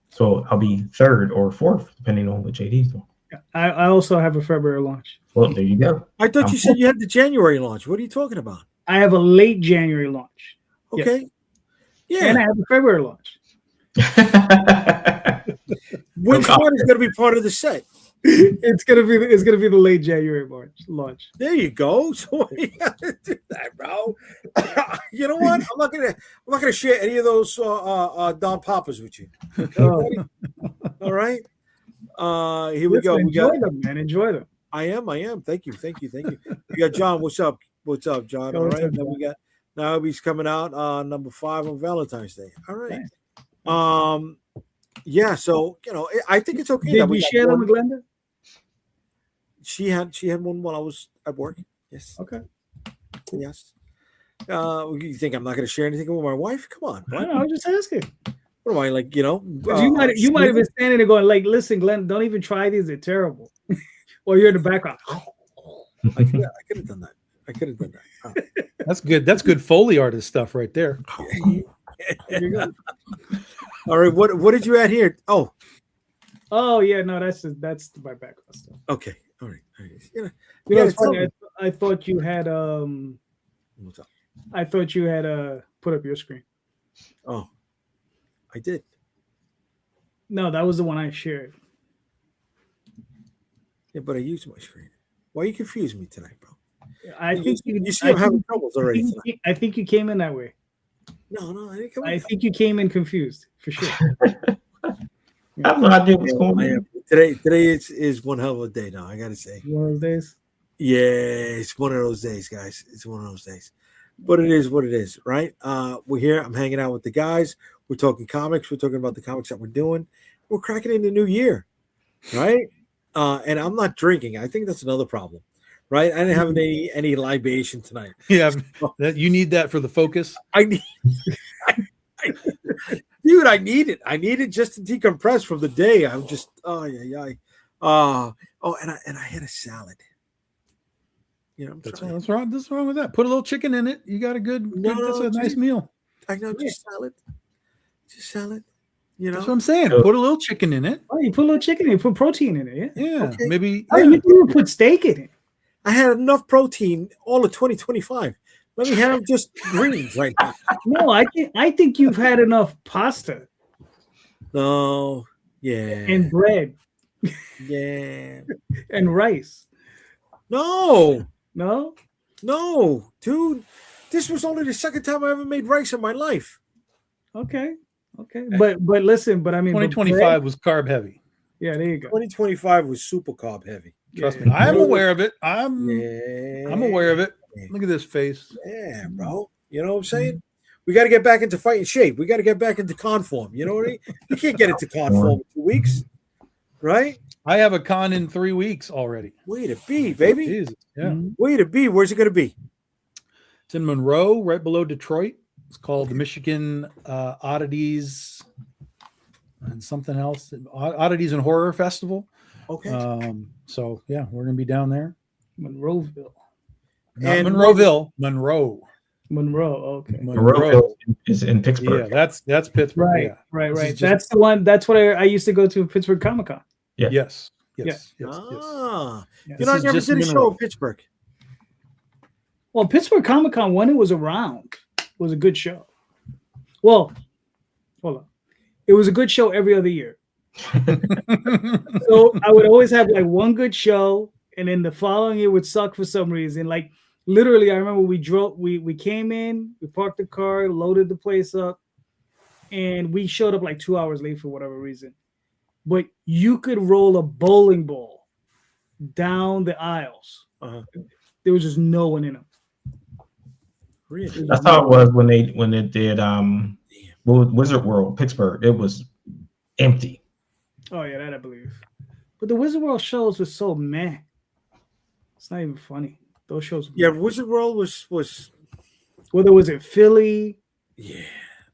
So I'll be 3rd or 4th, depending on what JD's doing. I also have a February launch. Well, there you go. I thought you said you had the January launch. What are you talking about? I have a late January launch. Okay. Yes. Yeah. And I have a February launch. Which one is going to be part of the set? It's gonna be the late January launch. There you go. So you gotta do that, bro. You know what? I'm not gonna share any of those Don Papas with you. Okay, buddy? All right. Here we go. Enjoy them, man. Enjoy them. I am. Thank you. We got John. What's up, John? All right. Then we got now he's coming out number 5 on Valentine's Day. All right. Nice. Yeah. So I think it's okay. Did we share them with Glenda? She had one while I was at work. Yes. Okay. Cool. Yes. You think I'm not going to share anything with my wife? Come on. I was just asking. What am I like? You might have been standing there going like, "Listen, Glenn, don't even try these. They're terrible." Or you're in the background. I could have done that. Oh. That's good. That's good Foley artist stuff right there. All right. What did you add here? Oh yeah, no, that's my background stuff. Okay. All right. It's funny. I thought you had What's up? I thought you had put up your screen. Oh, I did. No, that was the one I shared. Yeah, but I used my screen. Why you confuse me tonight, bro? I think you see I'm having troubles already. I think you came in that way. No, I didn't come in. I think you came in confused for sure. I have no idea what's going on. Today is one hell of a day now, I gotta say. One of those days? Yeah, it's one of those days, guys. It's one of those days. But it is what it is, right? We're here. I'm hanging out with the guys. We're talking comics. We're talking about the comics that we're doing. We're cracking in the new year, right? And I'm not drinking. I think that's another problem, right? I didn't have any libation tonight. Yeah, you need that for the focus. Dude, I need it. I need it just to decompress from the day. I'm just and I had a salad. That's wrong. What's wrong with that? Put a little chicken in it. You got a that's a nice meal. I know, just salad. That's what I'm saying. Put a little chicken in it. Oh, you put a little chicken in it. Put protein in it. Yeah. Okay. Maybe. Oh, you didn't put steak in it. I had enough protein all of 2025. Let me have just greens right now. No, I think you've had enough pasta. No. Yeah. And bread. Yeah. And rice. No, dude. This was only the second time I ever made rice in my life. Okay. But listen, I mean 2025 was carb heavy. Yeah, there you go. 2025 was super carb heavy. Trust me. I'm aware of it. I'm aware of it. Look at this face. Yeah, bro. You know what I'm saying? We got to get back into fighting shape. We got to get back into conform. You know what I mean? You can't get into conform in 2 weeks, right? I have a con in 3 weeks already. Way to be, baby. Jesus. Yeah. Way to be. Where's it going to be? It's in Monroe, right below Detroit. It's called the Michigan Oddities and something else. Oddities and Horror Festival. Okay. So yeah, we're gonna be down there. Monroeville. Not Monroeville. Monroe. Okay. Monroe is in Pittsburgh. Yeah, that's Pittsburgh. Right. Yeah. Right. That's the one. That's what I used to go to Pittsburgh Comic-Con. Yeah. Yes. Yes. Yeah. You know, I never did a show in Pittsburgh. Well, Pittsburgh Comic-Con, when it was around, was a good show. Well, hold on. It was a good show every other year. So I would always have like one good show, and then the following year would suck for some reason. Like literally, I remember we came in, we parked the car, loaded the place up, and we showed up like 2 hours late for whatever reason. But you could roll a bowling ball down the aisles. There was just no one in them. Really? That's how it was when they did Wizard World Pittsburgh. It was empty. Oh yeah, that I believe. But the Wizard World shows were so meh. It's not even funny. Those shows. Yeah, Wizard World was. Whether was it Philly? Yeah.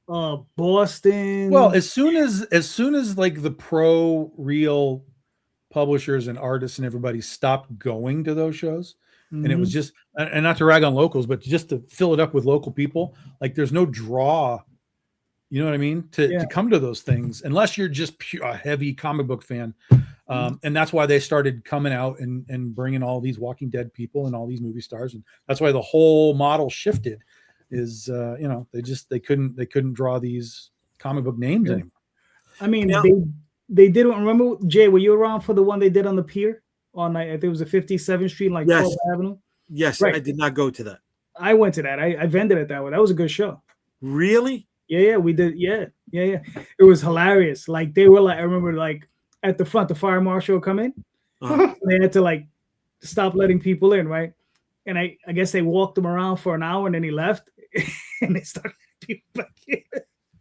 Boston. Well, as soon as like the real publishers and artists and everybody stopped going to those shows, and it was just, and not to rag on locals, but just to fill it up with local people. Like there's no draw, you know what I mean, to come to those things unless you're just a heavy comic book fan. And that's why they started coming out and bringing all these Walking Dead people and all these movie stars, and that's why the whole model shifted. Is they couldn't draw these comic book names anymore. I mean, they did. Remember, Jay, were you around for the one they did on the pier on I think it was a 57th Street, like 12th Avenue? Yes, right. I did not go to that. I went to that. I vended it that way. That was a good show. Really? Yeah, we did. Yeah. It was hilarious. Like they were like, I remember like at the front, the fire marshal would come in. They had to like stop letting people in, right? And I guess they walked him around for an hour and then he left, and they started letting people back in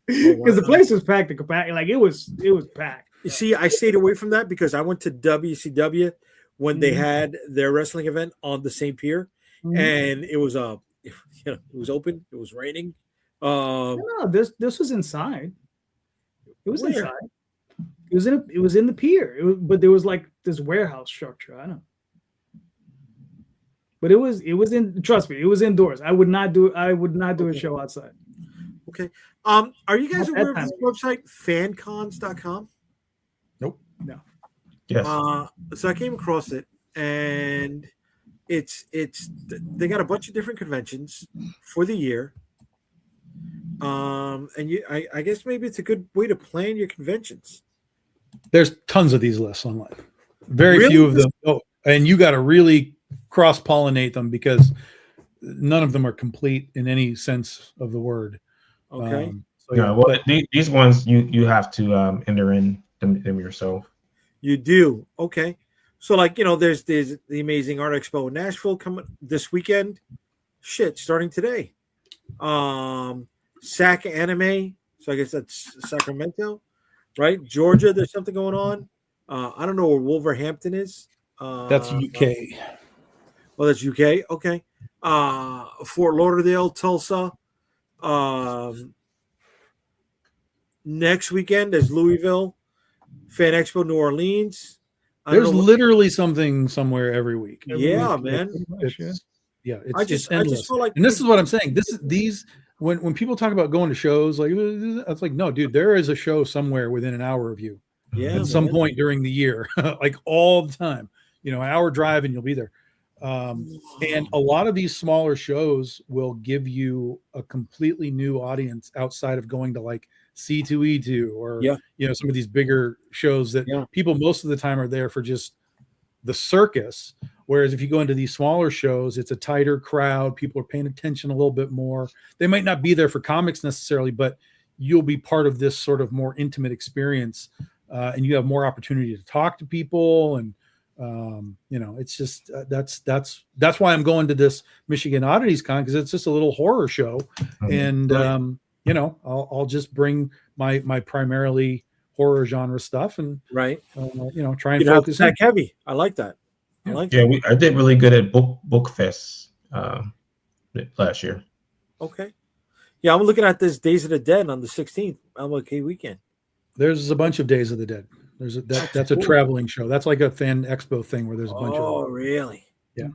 because the place was packed. Like it was packed. You see, I stayed away from that because I went to WCW when they had their wrestling event on the same pier, and it was it was open. It was raining. No, this was inside. It was inside. It was in the pier. But there was like this warehouse structure. I don't know. But it was in. Trust me, it was indoors. I would not do a show outside. Okay. Are you guys aware of this website, fancons.com? Nope. No. Yes. So I came across it, and it's they got a bunch of different conventions for the year. And I guess maybe it's a good way to plan your conventions. There's tons of these lists online. Very few of them. Oh, and you got to really cross-pollinate them because none of them are complete in any sense of the word. Okay. These ones you have to enter in them yourself. You do. Okay. So like, there's the Amazing Art Expo in Nashville coming this weekend. Starting today. SAC Anime. So I guess that's Sacramento, right? Georgia, there's something going on. I don't know where Wolverhampton is. That's UK. Well, that's UK. Okay. Fort Lauderdale, Tulsa. Next weekend there's Louisville, Fan Expo, New Orleans. There's literally something somewhere every week. Man. It's endless. I just feel like, and this is what I'm saying. These when people talk about going to shows, like it's like, no, dude, there is a show somewhere within an hour of you. Yeah, at some point during the year, like all the time. An hour drive and you'll be there. And a lot of these smaller shows will give you a completely new audience outside of going to like C2E2 or some of these bigger shows that people most of the time are there for just the circus. Whereas if you go into these smaller shows, it's a tighter crowd. People are paying attention a little bit more. They might not be there for comics necessarily, but you'll be part of this sort of more intimate experience, and you have more opportunity to talk to people. And it's just that's why I'm going to this Michigan Oddities Con, because it's just a little horror show, and I'll just bring my primarily horror genre stuff and try and focus back heavy. I like that. I did really good at book fest last year. Okay. Yeah, I'm looking at this Days of the Dead on the 16th MLK weekend. There's a bunch of Days of the Dead. That's a traveling show. That's like a fan expo thing where there's a bunch of. Oh, really? Yeah.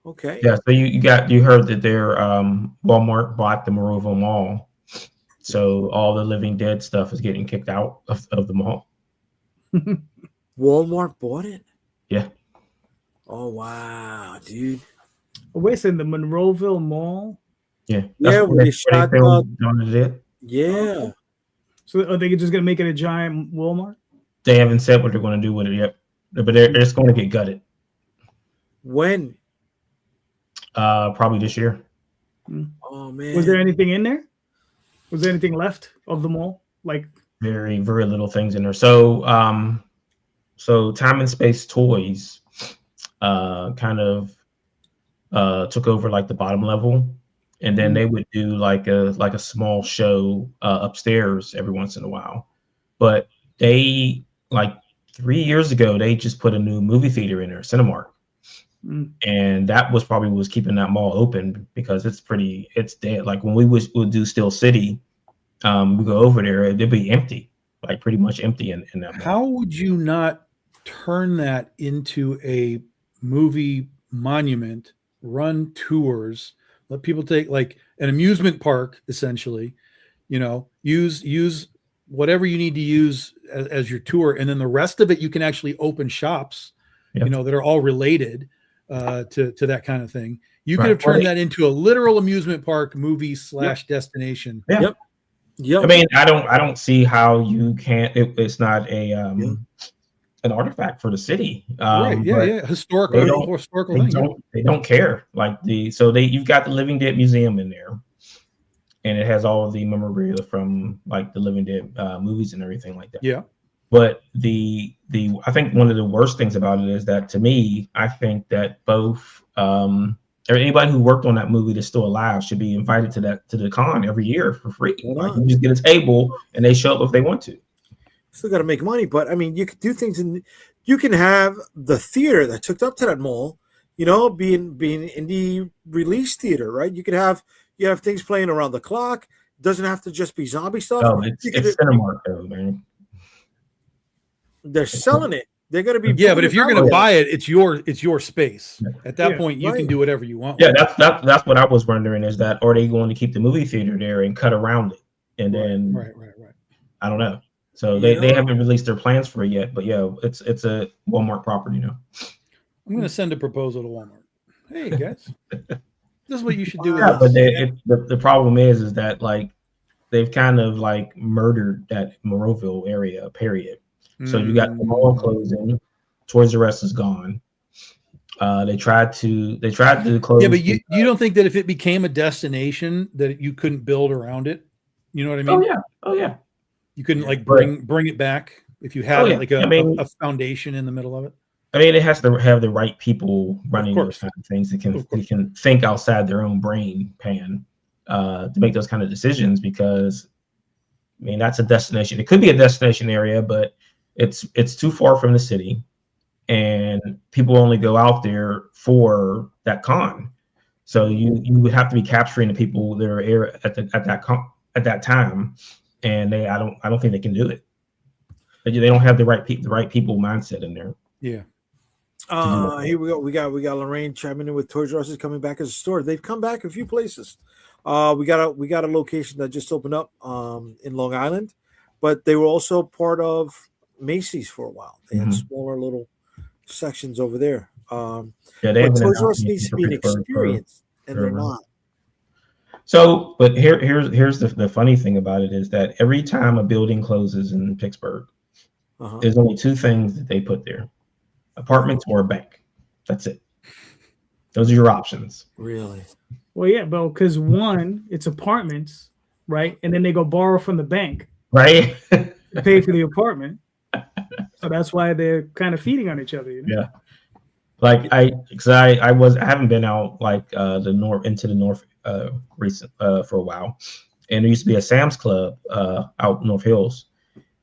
Okay. Yeah. So you heard that their Walmart bought the Monroeville Mall, so all the Living Dead stuff is getting kicked out of the mall. Walmart bought it? Yeah. Oh wow, dude. Wait a second, the Monroeville Mall? Yeah. Where they shot it. Yeah. So are they just gonna make it a giant Walmart? They haven't said what they're going to do with it yet, but they're just going to get gutted. When? Probably this year. Oh man. Was there anything in there? Was there anything left of the mall? Like very, very little things in there. So Time and Space Toys kind of took over like the bottom level, and then they would do like a small show upstairs every once in a while. But they, like 3 years ago, they just put a new movie theater in there, Cinemark. And that was probably what was keeping that mall open, because it's dead. Like when we would do Steel City, we go over there, it'd be empty, like pretty much empty in that mall. How would you not turn that into a movie monument, run tours, let people take like an amusement park, essentially, use whatever you need to use as your tour. And then the rest of it, you can actually open shops, that are all related to that kind of thing. You could have turned that into a literal amusement park movie / destination. Yeah. Yep. Yeah. I mean, I don't see how you can't. It's not a an artifact for the city. Right. Yeah. But Yeah. Historical thing. They don't care. Like you've got the Living Dead Museum in there, and it has all of the memorabilia from like the Living Dead movies and everything like that. Yeah. But I think one of the worst things about it is that, to me, I think that both or anybody who worked on that movie that's still alive should be invited to the con every year for free. Like, you just get a table and they show up if they want to. Still got to make money, but I mean, you could do things, and you can have the theater that's hooked up to that mall, being indie release theater, right? You have things playing around the clock. It doesn't have to just be zombie stuff. Oh, it's Cinemark though, man. They're selling it. They're going to be but if you're going to buy it, it's your space. At that point, you can do whatever you want. Yeah, that's what I was wondering, is that, are they going to keep the movie theater there and cut around it? And then right. I don't know. So they haven't released their plans for it yet, but yeah, it's a Walmart property now. I'm going to send a proposal to Walmart. Hey guys, this is what you should do. Yeah, but the problem is that, like, they've kind of like murdered that Monroeville area, period. So you got the mall closing, Toys R Us is gone. They tried to close. Yeah, but you don't think that if it became a destination that you couldn't build around it? You know what I mean? Oh yeah. You couldn't like bring it back if you had a foundation in the middle of it. I mean, it has to have the right people running those kind of things that can think outside their own brain pan to make those kind of decisions, because I mean, that's a destination. It could be a destination area, but it's too far from the city, and people only go out there for that con. So you would have to be capturing the people that are at that time, and I don't think they can do it. They don't have the right people mindset in there. Yeah. Here we go. We got Lorraine chiming in with Toys R Us is coming back as a store. They've come back a few places. We got a location that just opened up in Long Island, but they were also part of Macy's for a while. They had smaller little sections over there. But Toys R Us needs to be an experience, and they're not. So, but here's the funny thing about it, is that every time a building closes in Pittsburgh, there's only two things that they put there: apartments or a bank. That's it. Those are your options. Really? Well, yeah, but because one, it's apartments, right? And then they go borrow from the bank, right, to pay for the apartment. So that's why they're kind of feeding on each other. Yeah. Like I haven't been out like into the north for a while, and there used to be a Sam's Club out North Hills,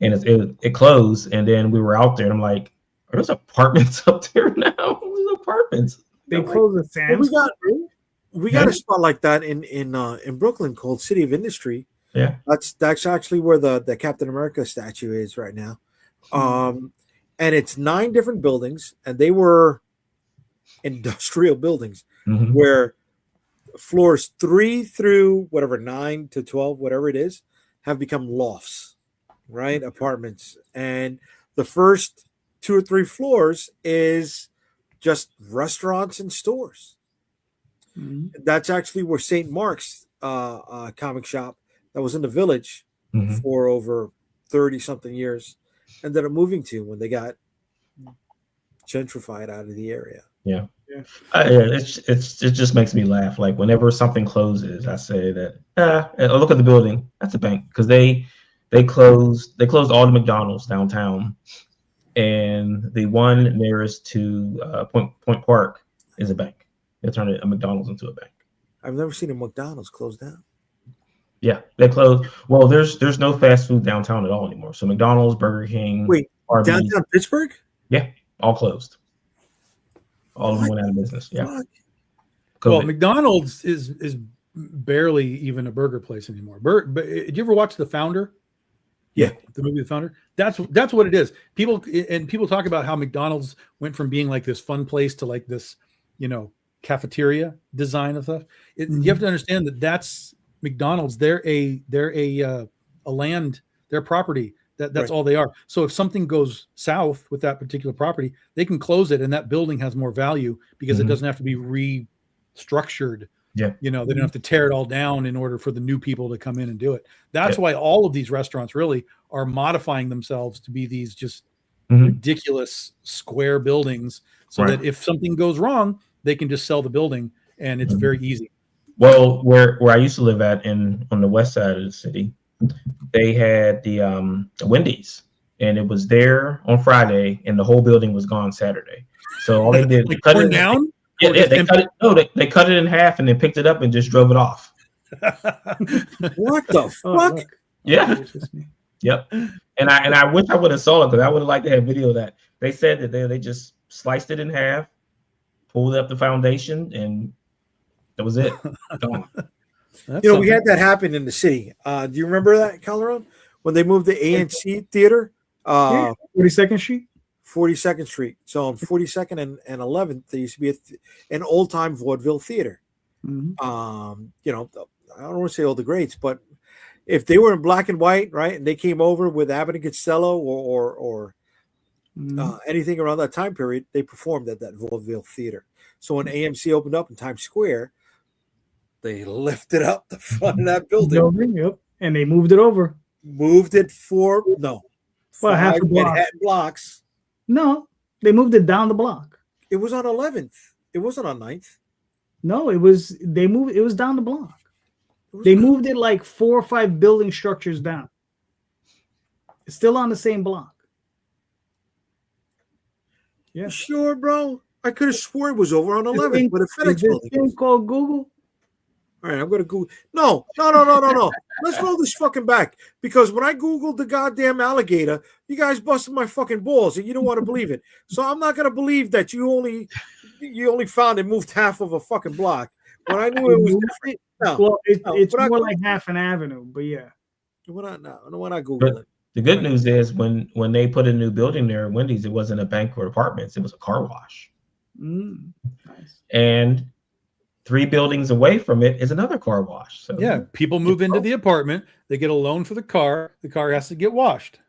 and it closed, and then we were out there, and I'm like, are those apartments up there now? There's apartments. They closed the Sam's. We got a spot like that in Brooklyn called City of Industry. Yeah, that's actually where the Captain America statue is right now. And it's 9 different buildings, and they were industrial buildings where floors 3 through 9 to 12, whatever it is, have become lofts, right? Apartments. And the first 2 or 3 floors is just restaurants and stores. That's actually where St. Mark's comic shop that was in the Village for over 30 something years ended up moving to when they got gentrified out of the area. Yeah. It just makes me laugh. Like, whenever something closes, I say that look at the building, that's a bank, because they closed all the McDonald's downtown, and the one nearest to Point Park is a bank. They turned a McDonald's into a bank. I've never seen a McDonald's close down. Yeah, they closed. Well, there's no fast food downtown at all anymore. So McDonald's, Burger King. Wait, downtown Pittsburgh? Yeah, all closed. All of them went out of business. Yeah. COVID. Well, McDonald's is barely even a burger place anymore. But did you ever watch The Founder? Yeah, the movie The Founder. That's what it is. People talk about how McDonald's went from being like this fun place to like this, cafeteria design of stuff. You have to understand that that's McDonald's. They're a land, their property. That's right. All they are. So if something goes south with that particular property, they can close it, and that building has more value because it doesn't have to be restructured Yeah. You know, they don't have to tear it all down in order for the new people to come in and do it. That's why all of these restaurants really are modifying themselves to be these just ridiculous square buildings so that if something goes wrong, they can just sell the building and it's very easy. Well, where I used to live at on the west side of the city, they had the Wendy's, and it was there on Friday, and the whole building was gone Saturday. So all they did like cut torn it down. Yeah, they cut it. No, they cut it in half and then picked it up and just drove it off. What the fuck? Yeah. Yep. And I wish I would have saw it because I would have liked to have video of that. They said that they just sliced it in half, pulled up the foundation, and that was it. Gone. We had that happen in the city. Do you remember that, Calderon? When they moved the ANC Theater? 42nd Street? 42nd Street. So on 42nd and 11th, there used to be an old-time vaudeville theater. I don't want to say all the greats, but if they were in black and white, right, and they came over with Abbott and Costello or anything around that time period, they performed at that vaudeville theater. So when AMC opened up in Times Square, they lifted up the front of that building. And they moved it over. Moved it half a block. Manhattan blocks. No, they moved it down the block. It was on 11th. It wasn't on 9th. No, it was down the block. They moved it like 4 or 5 building structures down. It's still on the same block. Yeah. Sure, bro. I could have swore it was over on 11th with a FedEx building. Thing called Google. All right, I'm going to Google. No. Let's roll this fucking back. Because when I Googled the goddamn alligator, you guys busted my fucking balls and you don't want to believe it. So I'm not going to believe that you only found it moved half of a fucking block. When I knew it was different. Well, it's more like half an avenue, but yeah. When I Google it. The good news is when they put a new building there at Wendy's, it wasn't a bank or apartments. It was a car wash. Nice. And 3 buildings away from it is another car wash. So yeah, people move into the apartment, they get a loan for the car has to get washed.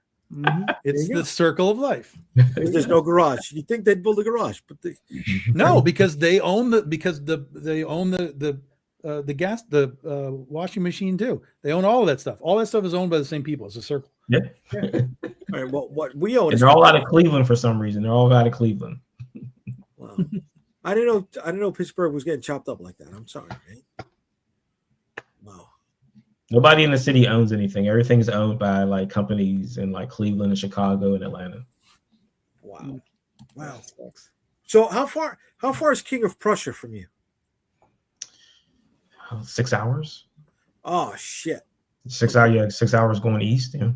It's the circle of life. There's no garage. You think they'd build a garage, but no, because they own the gas, the washing machine too. They own all of that stuff. All that stuff is owned by the same people. It's a circle. Yeah. All right. Well, what we own. And they're all out of Cleveland for some reason. They're all out of Cleveland. Wow. I didn't know Pittsburgh was getting chopped up like that. I'm sorry, man. Wow. Nobody in the city owns anything. Everything's owned by like companies in like Cleveland and Chicago and Atlanta. Wow. So how far is King of Prussia from you? 6 hours. Oh shit. 6 hours. Yeah, 6 hours going east. Yeah.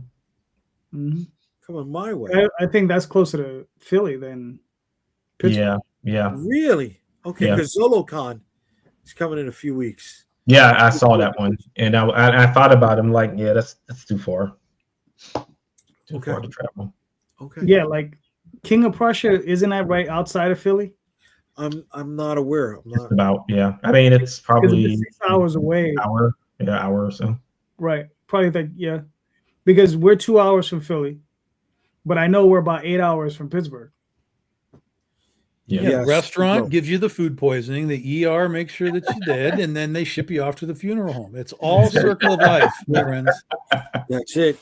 Coming my way. I think that's closer to Philly than Pittsburgh. Yeah. Really? Okay, because ZoloCon is coming in a few weeks. Yeah, I saw that one, and I thought about him. Like, yeah, that's too far. Too far to travel. Okay. Yeah, like King of Prussia, isn't that right outside of Philly? I'm not aware. I'm not about. Yeah, I mean it's probably 6 hours away. Hour or so. Right. Probably because we're 2 hours from Philly, but I know we're about 8 hours from Pittsburgh. Yeah, the restaurant gives you the food poisoning. The ER makes sure that you're dead, and then they ship you off to the funeral home. It's all circle of life, my friends. That's it.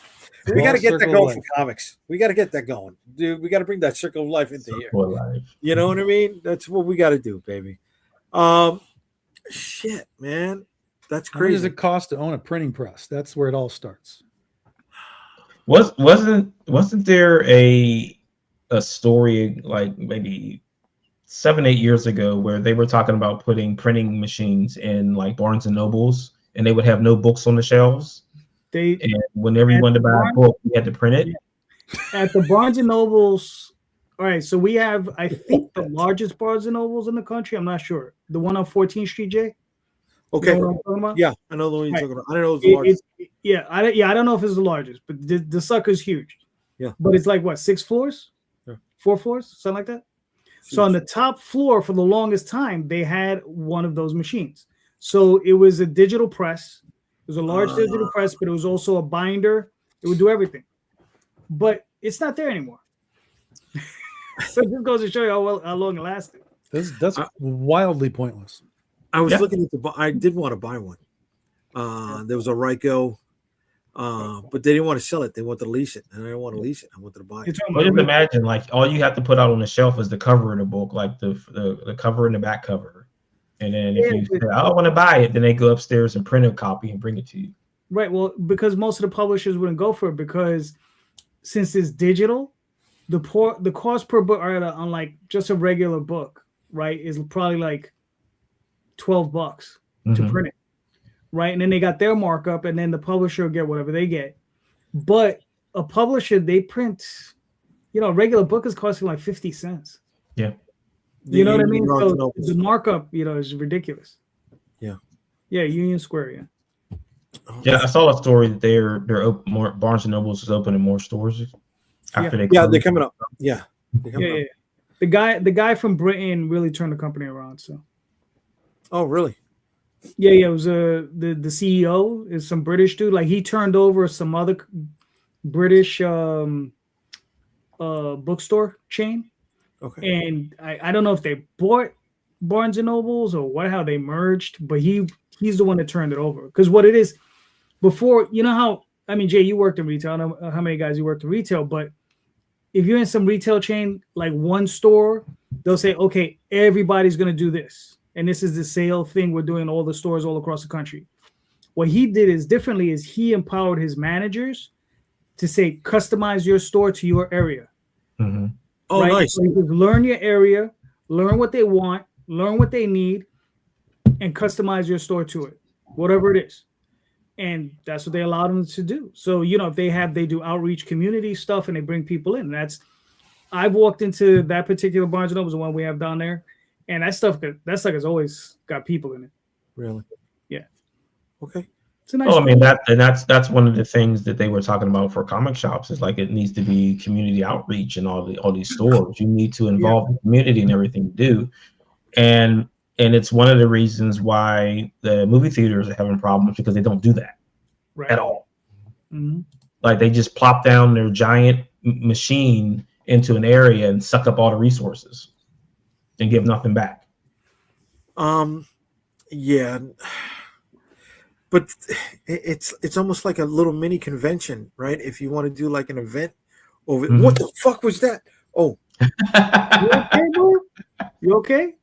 We got to get that going for comics. We got to get that going, dude. We got to bring that circle of life into here. You know what I mean? That's what we got to do, baby. Shit, man, that's crazy. What does it cost to own a printing press? That's where it all starts. Wasn't there a story like maybe 7-8 years ago where they were talking about putting printing machines in like Barnes and Nobles, and they would have no books on the shelves. And whenever you wanted to buy a book, you had to print it. At the Barnes and Nobles, all right. So we have, I think, the largest Barnes and Nobles in the country. I'm not sure. The one on 14th Street, Jay. Okay. You know what I'm talking about? Yeah, I know the one you're talking about. I don't know if it's the largest. I don't know if it's the largest, but the sucker's huge. Yeah. But it's like what, 6 floors? Yeah. 4 floors, something like that. So on the top floor for the longest time, they had one of those machines. So it was a digital press. It was a large digital press, but it was also a binder. It would do everything. But it's not there anymore. So this goes to show you how long it lasted. That's wildly pointless. I was looking at I did want to buy one. There was a Ryko, but they didn't want to sell it. They wanted to lease it, and I didn't want to lease it. I wanted to buy it. Well, just imagine, like, all you have to put out on the shelf is the cover of the book, like the cover and the back cover. And then if you say, I don't want to buy it, then they go upstairs and print a copy and bring it to you. Right. Well, because most of the publishers wouldn't go for it, because since it's digital, the cost per book on like just a regular book, right, is probably like $12 to print it. Right. And then they got their markup, and then the publisher will get whatever they get. But a publisher, they print, a regular book is costing like 50 cents. Yeah. You know what I mean? So the markup, is ridiculous. Yeah. Yeah. Union Square. Yeah. Yeah. I saw a story that they're open, more Barnes and Nobles is opening more stores after they. Yeah. They're coming up. Yeah. Yeah. The guy from Britain really turned the company around. So. Oh, really? Yeah, it was the CEO is some British dude. Like, he turned over some other British bookstore chain. Okay. And I don't know if they bought Barnes and Nobles or how they merged, but he's the one that turned it over. Because what it is, before, Jay, you worked in retail. I don't know how many guys you worked in retail, but if you're in some retail chain, like one store, they'll say, okay, everybody's going to do this. And this is the sale thing we're doing in all the stores all across the country. What he did is he empowered his managers to say, customize your store to your area. Mm-hmm. Oh, right? nice. So you just learn your area, learn what they want, learn what they need, and customize your store to it, whatever it is. And that's what they allowed them to do. So, if they do outreach community stuff and they bring people in. I've walked into that particular Barnes & Noble, the one we have down there. And that stuff has always got people in it. Really? Yeah. Okay. It's a nice. Oh, I mean that's one of the things that they were talking about for comic shops is like it needs to be community outreach in all these stores. You need to involve the community in everything you do, and it's one of the reasons why the movie theaters are having problems because they don't do that at all. Mm-hmm. Like they just plop down their giant machine into an area and suck up all the resources and give nothing back. Yeah, but it's almost like a little mini convention, right? If you want to do like an event over, what the fuck was that? Oh, you okay, bro? You okay?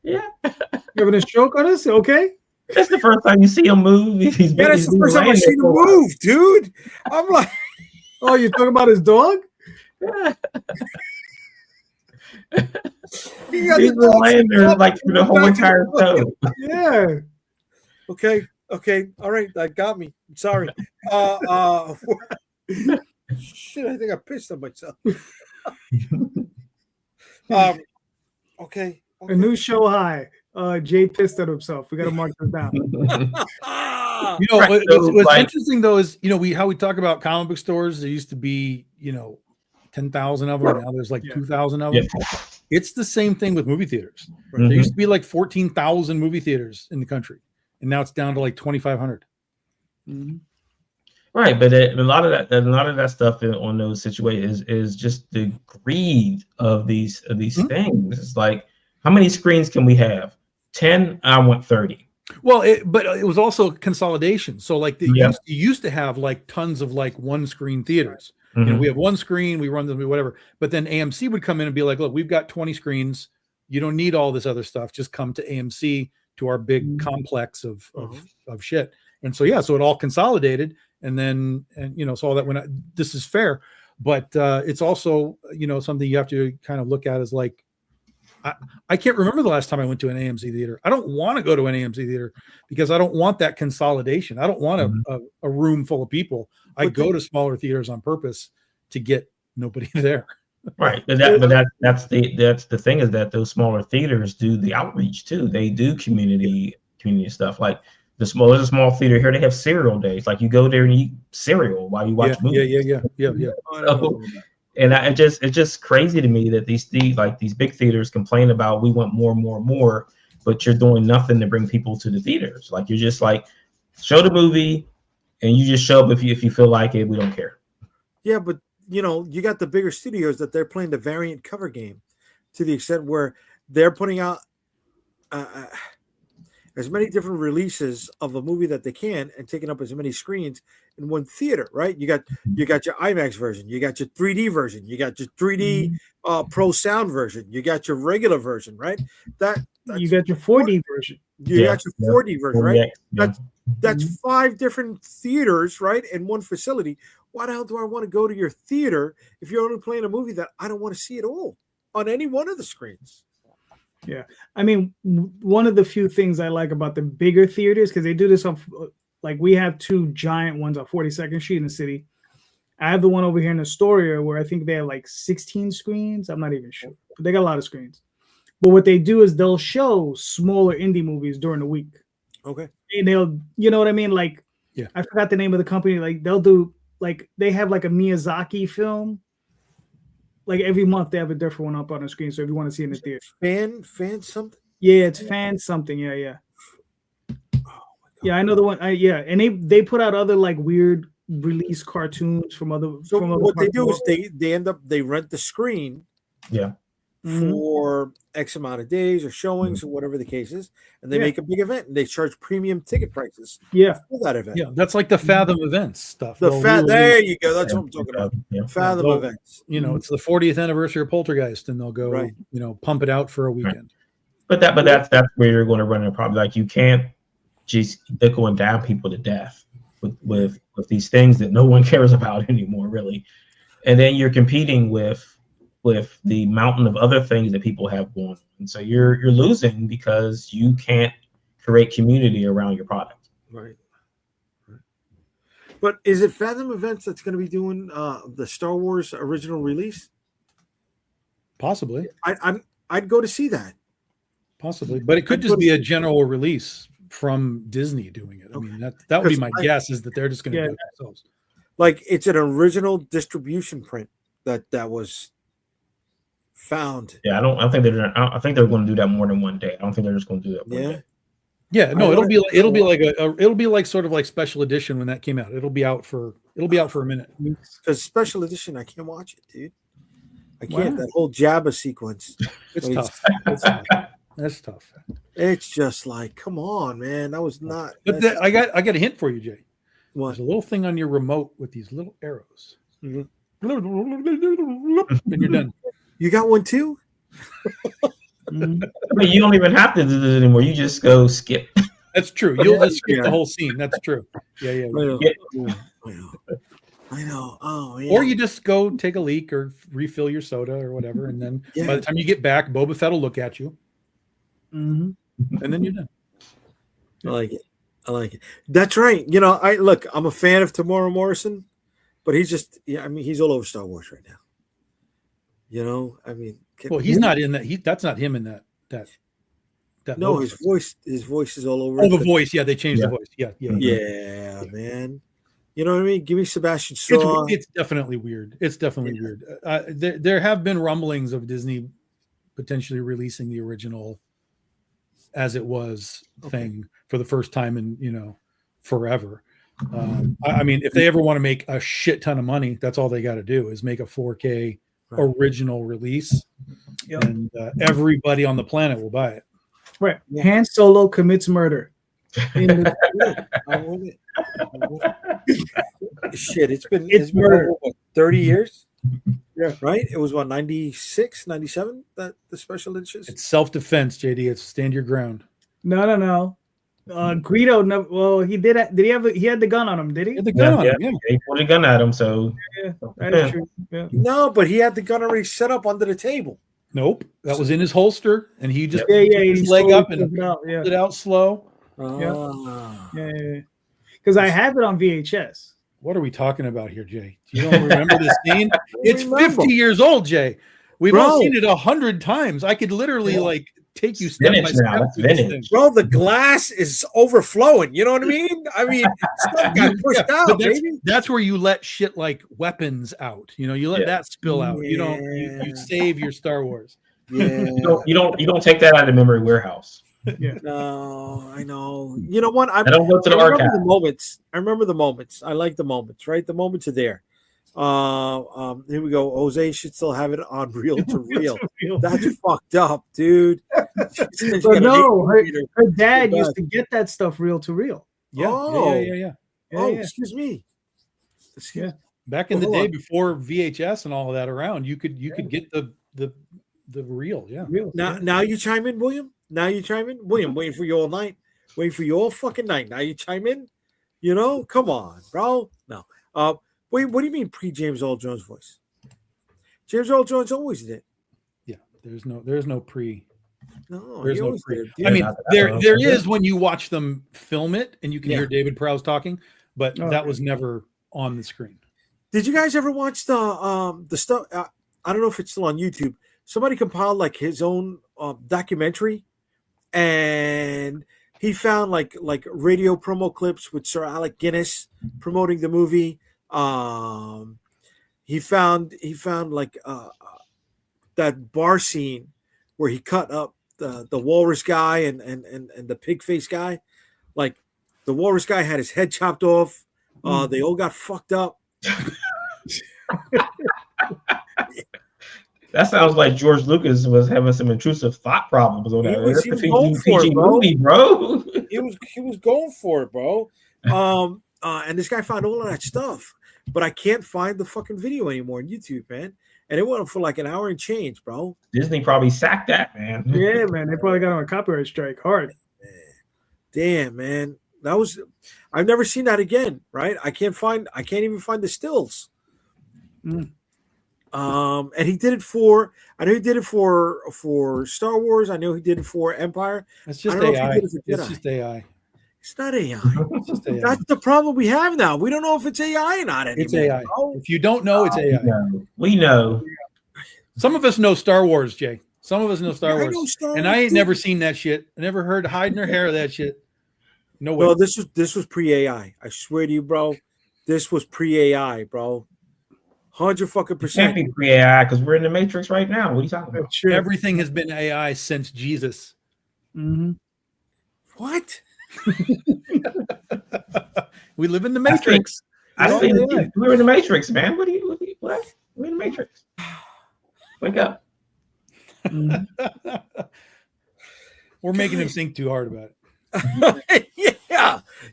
Yeah. You having a stroke on us? Okay. That's the first time you see him move. That's the first time I see him move, dude. I'm like, oh, you talking about his dog? Yeah. He's been laying there like for the whole entire show. Yeah. Okay. All right. That got me. I'm sorry. Shit, I think I pissed on myself. Okay. A new show high. Jay pissed at himself. We got to mark this down. What's interesting though is how we talk about comic book stores. There used to be 10,000 of them. Now there's like 2,000 of them. Yeah. It's the same thing with movie theaters. Right. There used to be like 14,000 movie theaters in the country, and now it's down to like 2,500. Mm-hmm. Right, but a lot of that stuff on those situations is just the greed of these things. It's like, how many screens can we have? 10. I want 30. Well, but it was also consolidation. So like you used to have like tons of like one screen theaters. Mm-hmm. We have one screen, we run them, whatever. But then AMC would come in and be like, look, we've got 20 screens. You don't need all this other stuff. Just come to AMC, to our big complex of shit. And so, so it all consolidated. And then, so all that this is fair. But it's also, something you have to kind of look at as like, I can't remember the last time I went to an AMC theater. I don't want to go to an AMC theater because I don't want that consolidation. I don't want a room full of people. I go to smaller theaters on purpose to get nobody there. Right, but that's the thing is that those smaller theaters do the outreach too. They do community stuff. Like there's a small theater here. They have cereal days. Like you go there and eat cereal while you watch movies. Yeah. So, and it's just crazy to me that these big theaters complain about we want more, but you're doing nothing to bring people to the theaters. Like you're just like show the movie, and you just show up if you feel like it. We don't care. Yeah, but you got the bigger studios that they're playing the variant cover game to the extent where they're putting out. as many different releases of a movie that they can and taking up as many screens in one theater, right? You got your IMAX version, you got your 3D version, you got your 3D Pro Sound version, you got your regular version, right? You got your 4D version. You got your 4D version, right? That's 5 different theaters, right, in one facility. Why the hell do I want to go to your theater if you're only playing a movie that I don't want to see at all on any one of the screens? Yeah, I mean, one of the few things I like about the bigger theaters, because they do this on, like, we have 2 giant ones on 42nd Street in the city. I have the one over here in Astoria where I think they have like 16 screens. I'm not even sure, but they got a lot of screens. But what they do is they'll show smaller indie movies during the week. Okay. And they'll, you know what I mean? Like, I forgot the name of the company. Like, they'll do, like, they have like a Miyazaki film. Like, every month they have a different one up on the screen. So if you want to see it in the theater. Fan something? Yeah, it's fan something. Yeah. Yeah, I know the one. And they put out other like weird release cartoons from other. So from what other they do is they rent the screen. Yeah. For X amount of days or showings or whatever the case is, and they make a big event and they charge premium ticket prices. For that event. Yeah, that's like the Fathom events stuff. There you go. That's what I'm talking about. Fathom events. You know, it's the 40th anniversary of Poltergeist, and they'll go, you know, pump it out for a weekend. But that's where you're going to run into a problem. Like, you can't just going down people to death with these things that no one cares about anymore, really. And then you're competing with the mountain of other things that people have going on. And so you're losing because you can't create community around your product. Right. But is it Fathom Events that's going to be doing the Star Wars original release? Possibly. I'd go to see that. Possibly, but it could just be a general release from Disney doing it. I mean, that would be my guess, is that they're just going to do it themselves. Like, it's an original distribution print that was found. Yeah, I think they're going to do that more than one day. I don't think they're just going to do that one day. Yeah, no, it'll be like sort of like special edition when that came out. It'll be out for a minute. Because special edition, I can't watch it, dude. I can't. That whole Jabba sequence. It's tough. That's tough. It's just like, come on, man. That was not. But I got a hint for you, Jay. What? There's a little thing on your remote with these little arrows. And you're done. You got one too? But you don't even have to do this anymore. You just go skip. That's true. You'll just skip the whole scene. That's true. Yeah. I know. Oh, yeah. Or you just go take a leak or refill your soda or whatever, and then by the time you get back, Boba Fett will look at you. And then you're done. I like it. That's right. You know, I'm a fan of Tamora Morrison, but he's just, he's all over Star Wars right now. You know, I mean, well, he's not in that. That's not him in that. No, his voice is all over. Oh, the voice. Yeah, they changed the voice. Yeah, man. You know what I mean? Give me Sebastian Shaw. It's definitely weird. Weird. There have been rumblings of Disney potentially releasing the original as it was thing for the first time in forever. I mean, if they ever want to make a shit ton of money, that's all they got to do is make a 4K original release, and everybody on the planet will buy it. Right. Han Solo commits murder. I want it. Shit, it's been over, what, 30 years? Yeah. Right? It was 96, 97 that the special editions? It's self-defense, JD. It's stand your ground. No. Greedo, no, well, he did he had the gun on him, did he? He had the gun on him, yeah. He put a gun at him, so that is true. Yeah. No, but he had the gun already set up under the table. Nope. That was in his holster, and he just put his leg up and pulled it out slow. Yeah. Because I have it on VHS. What are we talking about here, Jay? You don't remember this scene? It's 50 years old, Jay. We've all seen it 100 times. I could literally take you step by step. Bro, the glass is overflowing. You know what I mean? I mean, stuff got pushed out, baby. That's where you let shit like weapons out. You let that spill out. You don't. You save your Star Wars. Yeah. You don't take that out of the memory warehouse. Yeah. No, I know. You know what? I don't go to the archive. I remember the moments. I like the moments, right? The moments are there. Here we go. Jose should still have it on reel to reel. That's fucked up, dude. But no, her dad used to get that stuff reel to reel. Yeah. Excuse me. Yeah. Back in the day before VHS and all of that around, you could get the reel. Yeah. Now you chime in, William. William, waiting for you all night. Waiting for you all fucking night. Now you chime in. You know, come on, bro. No. Wait, what do you mean pre-James Earl Jones voice? James Earl Jones always did. Yeah, there's no pre. No, there's no pre. Did. I mean, there is when you watch them film it and you can hear David Prowse talking, but that was never on the screen. Did you guys ever watch the stuff? I don't know if it's still on YouTube. Somebody compiled like his own documentary, and he found like radio promo clips with Sir Alec Guinness promoting the movie. He found like that bar scene where he cut up the walrus guy and the pig face guy. Like the walrus guy had his head chopped off. They all got fucked up. That sounds like George Lucas was having some intrusive thought problems on that. He was going for it, bro. Movie, bro. He was going for it, bro. And this guy found all of that stuff, but I can't find the fucking video anymore on YouTube, man. And it went for like an hour and change, bro. Disney probably sacked that, man. Yeah, man. They probably got on a copyright strike hard. Damn, man. I've never seen that again, right? I can't even find the stills. And he did it for. I know he did it for Star Wars. I know he did it for Empire. It's just AI. It's just AI. It's not AI. It's just AI. That's the problem we have now. We don't know if it's AI or not anymore. It's AI. Bro. If you don't know, it's AI. We know. Some of us know Star Wars, Jay. Some of us know Star Wars. And I ain't never seen that shit. I never heard hiding her hair of that shit. No way. No, this was pre-AI. I swear to you, bro. This was pre-AI, bro. 100% Can't be pre-AI because we're in the Matrix right now. What are you talking about? Sure. Everything has been AI since Jesus. Mm-hmm. What? We live in the Matrix. I think we're in the Matrix, man. What? We're in the Matrix. Wake up. We're making him think too hard about it.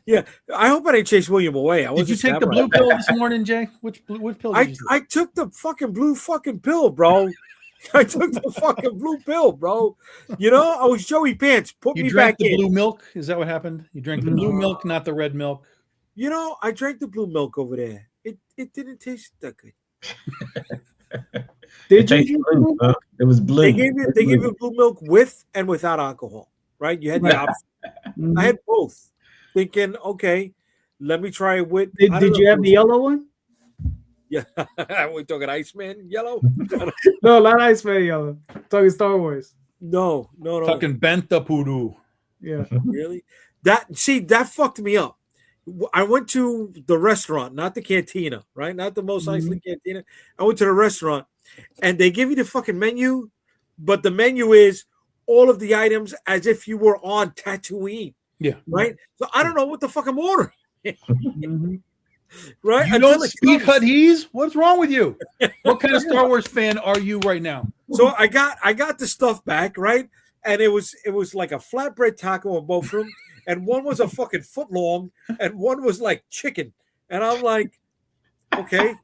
Yeah. I hope I didn't chase William away. Did you take the blue pill this morning, Jay? Which pill? I took the fucking blue fucking pill, bro. I took the fucking blue pill, bro. You know, I was Joey Pants. Put me back in. You drank the blue milk? Is that what happened? You drank the blue milk, not the red milk? You know, I drank the blue milk over there. It didn't taste that good. Did you? It was blue. They gave you blue milk with and without alcohol, right? You had the option. I had both. Thinking, okay, let me try it with. Did you have the yellow one? Yeah, we're talking Iceman yellow. No, not Iceman yellow. Talking Star Wars. No. Talking Banta Puru. Yeah, really. That fucked me up. I went to the restaurant, not the cantina, right? Not the Mos Eisley cantina. I went to the restaurant, and they give you the fucking menu, but the menu is all of the items as if you were on Tatooine. Yeah. Right. So I don't know what the fuck I'm ordering. Right. You don't speak Huttese? What's wrong with you? What kind of Star Wars fan are you right now? So I got the stuff back, right? And it was like a flatbread taco on both of them, and one was a fucking foot long, and one was like chicken. And I'm like, okay.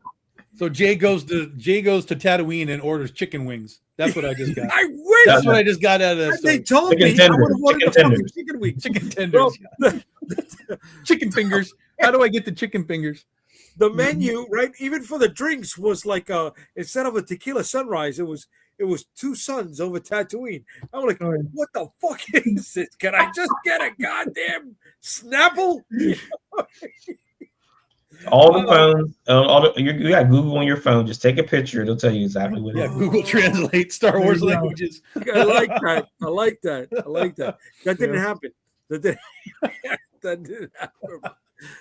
So Jay goes to Tatooine and orders chicken wings. That's what I just got. I wish. That's what I just got out of that. They told me I would have wanted the fucking chicken wings. Chicken tenders. Chicken fingers. How do I get the chicken fingers? The menu, right? Even for the drinks was like instead of a tequila sunrise, it was two suns over Tatooine. I'm like, what the fuck is this? Can I just get a goddamn Snapple? All the phones, you got Google on your phone. Just take a picture; it'll tell you exactly what it is. Google Translate Star Wars languages. I like that. That didn't happen. That didn't happen.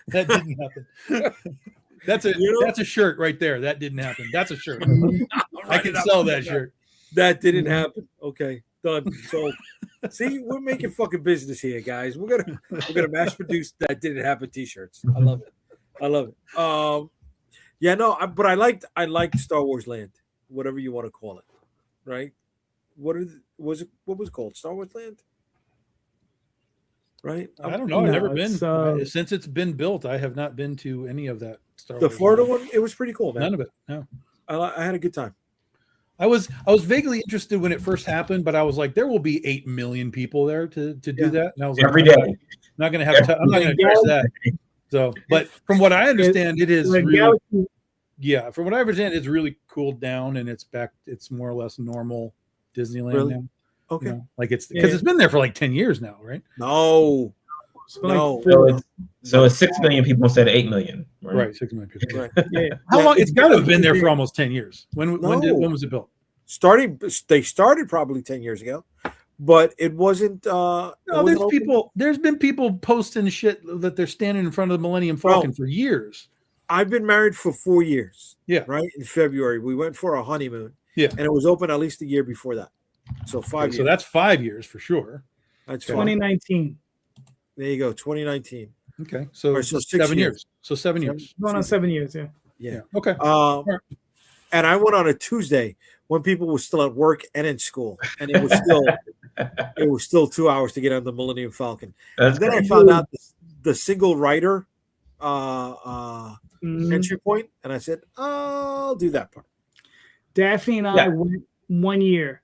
That didn't happen. That's a shirt right there. That didn't happen. That's a shirt. I can sell that shirt. That didn't happen. Okay, done. So, see, we're making fucking business here, guys. We're gonna mass produce that didn't happen T-shirts. I love it. Yeah, no, but I liked Star Wars Land, whatever you want to call it, right? What was it called? Star Wars Land, right? I don't know. I've never been. Since it's been built, I have not been to any of that Star Wars. The Florida one, it was pretty cool, man. None of it. No, I had a good time. I was vaguely interested when it first happened, but I was like, there will be 8 million people there to do that, and I was like, every day. I'm not going to have. I'm not going to touch that. So, but from what I understand, it is really. Yeah, from what I understand, it's really cooled down and it's back. It's more or less normal Disneyland now. Okay, you know, like it's because it's been there for like 10 years now, right? No. So it's 6 million people instead of 8 million. Right, 6 million people. Right. Yeah. How long? It's got to have been there for almost 10 years. When was it built? They started probably 10 years ago, but it wasn't. No, there's been people posting shit that they're standing in front of the Millennium Falcon for years. I've been married for 4 years. Yeah. Right. In February, we went for a honeymoon. Yeah. And it was open at least a year before that. So 5 years. So that's 5 years for sure. That's 2019. There you go. 2019. Okay. So, Right, so 7 years. So 7 years. Going on 7 years. Yeah. Yeah. Okay. And I went on a Tuesday when people were still at work and in school, and it was still 2 hours to get on the Millennium Falcon. And then I found out the single rider entry point, and I said, I'll do that part. Daphne and I went 1 year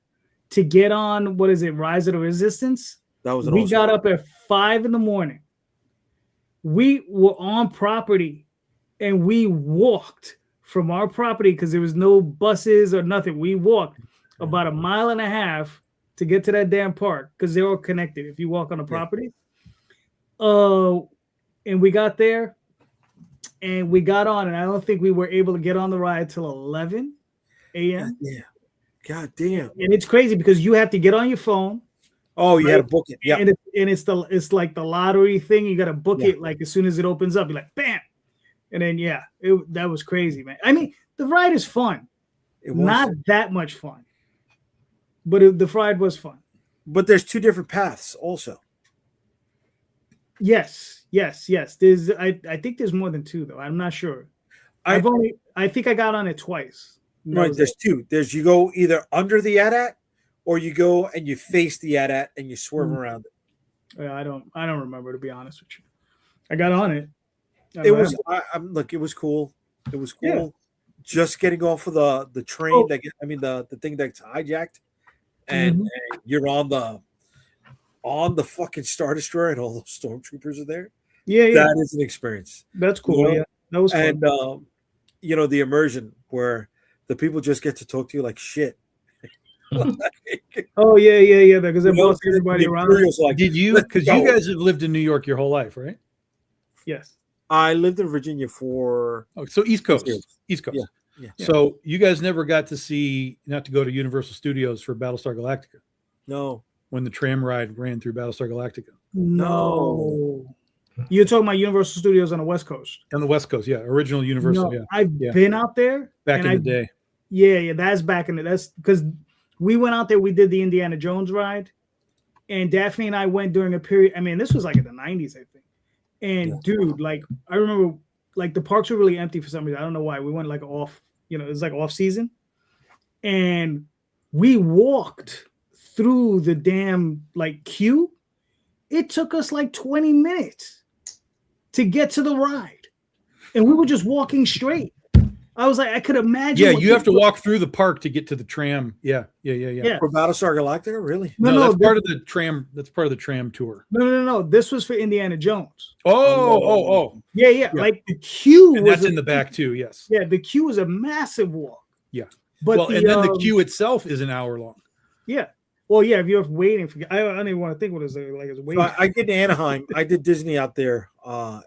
to get on, what is it, Rise of the Resistance? That was we got up at 5 a.m. We were on property and we walked from our property because there was no buses or nothing. We walked about 1.5 miles to get to that damn park because they're all connected if you walk on the property. And we got there and we got on, and I don't think we were able to get on the ride till 11 a.m. Yeah. God damn. And it's crazy because you have to get on your phone. Oh, you had to book it. Yeah. And it's like the lottery thing. You got to book it like as soon as it opens up. You're like, bam. And then that was crazy, man. I mean, the ride is fun. It was not that much fun, but the ride was fun. But there's 2 different paths also. Yes. There's I think there's more than 2 though. I'm not sure. I think I got on it twice. Right, there's 2. There's you go either under the AT-AT or you go and you face the AT-AT and you swerve around it. Yeah, I don't remember, to be honest with you. I got on it. It was cool. It was cool. Yeah. Just getting off of the train the thing that's hijacked, and you're on the fucking Star Destroyer and all those stormtroopers are there. Yeah. That is an experience. That's cool. You know? Yeah, that was fun. And the immersion where the people just get to talk to you like shit. Oh yeah. Because they boss everybody around. Did you? Because you guys have lived in New York your whole life, right? Yes. I lived in Virginia for. Oh, so East Coast. East Coast. Yeah. So you guys never got to go to Universal Studios for Battlestar Galactica? No. When the tram ride ran through Battlestar Galactica? No. You're talking about Universal Studios on the West Coast? On the West Coast, yeah. Original Universal, yeah. I've been out there. Back in the day. Yeah. That's back in the That's because we went out there, we did the Indiana Jones ride. And Daphne and I went during a period. I mean, this was like in the 90s, I think. And dude, like I remember like the parks were really empty for some reason. I don't know why. We went like off, it was like off season. And we walked through the damn like queue. It took us like 20 minutes to get to the ride. And we were just walking straight. I was like, I could imagine. Yeah, you have to walk through the park to get to the tram. Yeah. For Battlestar Galactica, really? No, that's part of the tram. That's part of the tram tour. No. This was for Indiana Jones. Oh. Yeah. Like the queue and that's in the back too. Yes. Yeah, the queue was a massive walk. Yeah. But and then the queue itself is an hour long. Yeah. Well, yeah, if you're waiting for, I don't even want to think what it was like. It's waiting. So I did Anaheim. I did Disney out there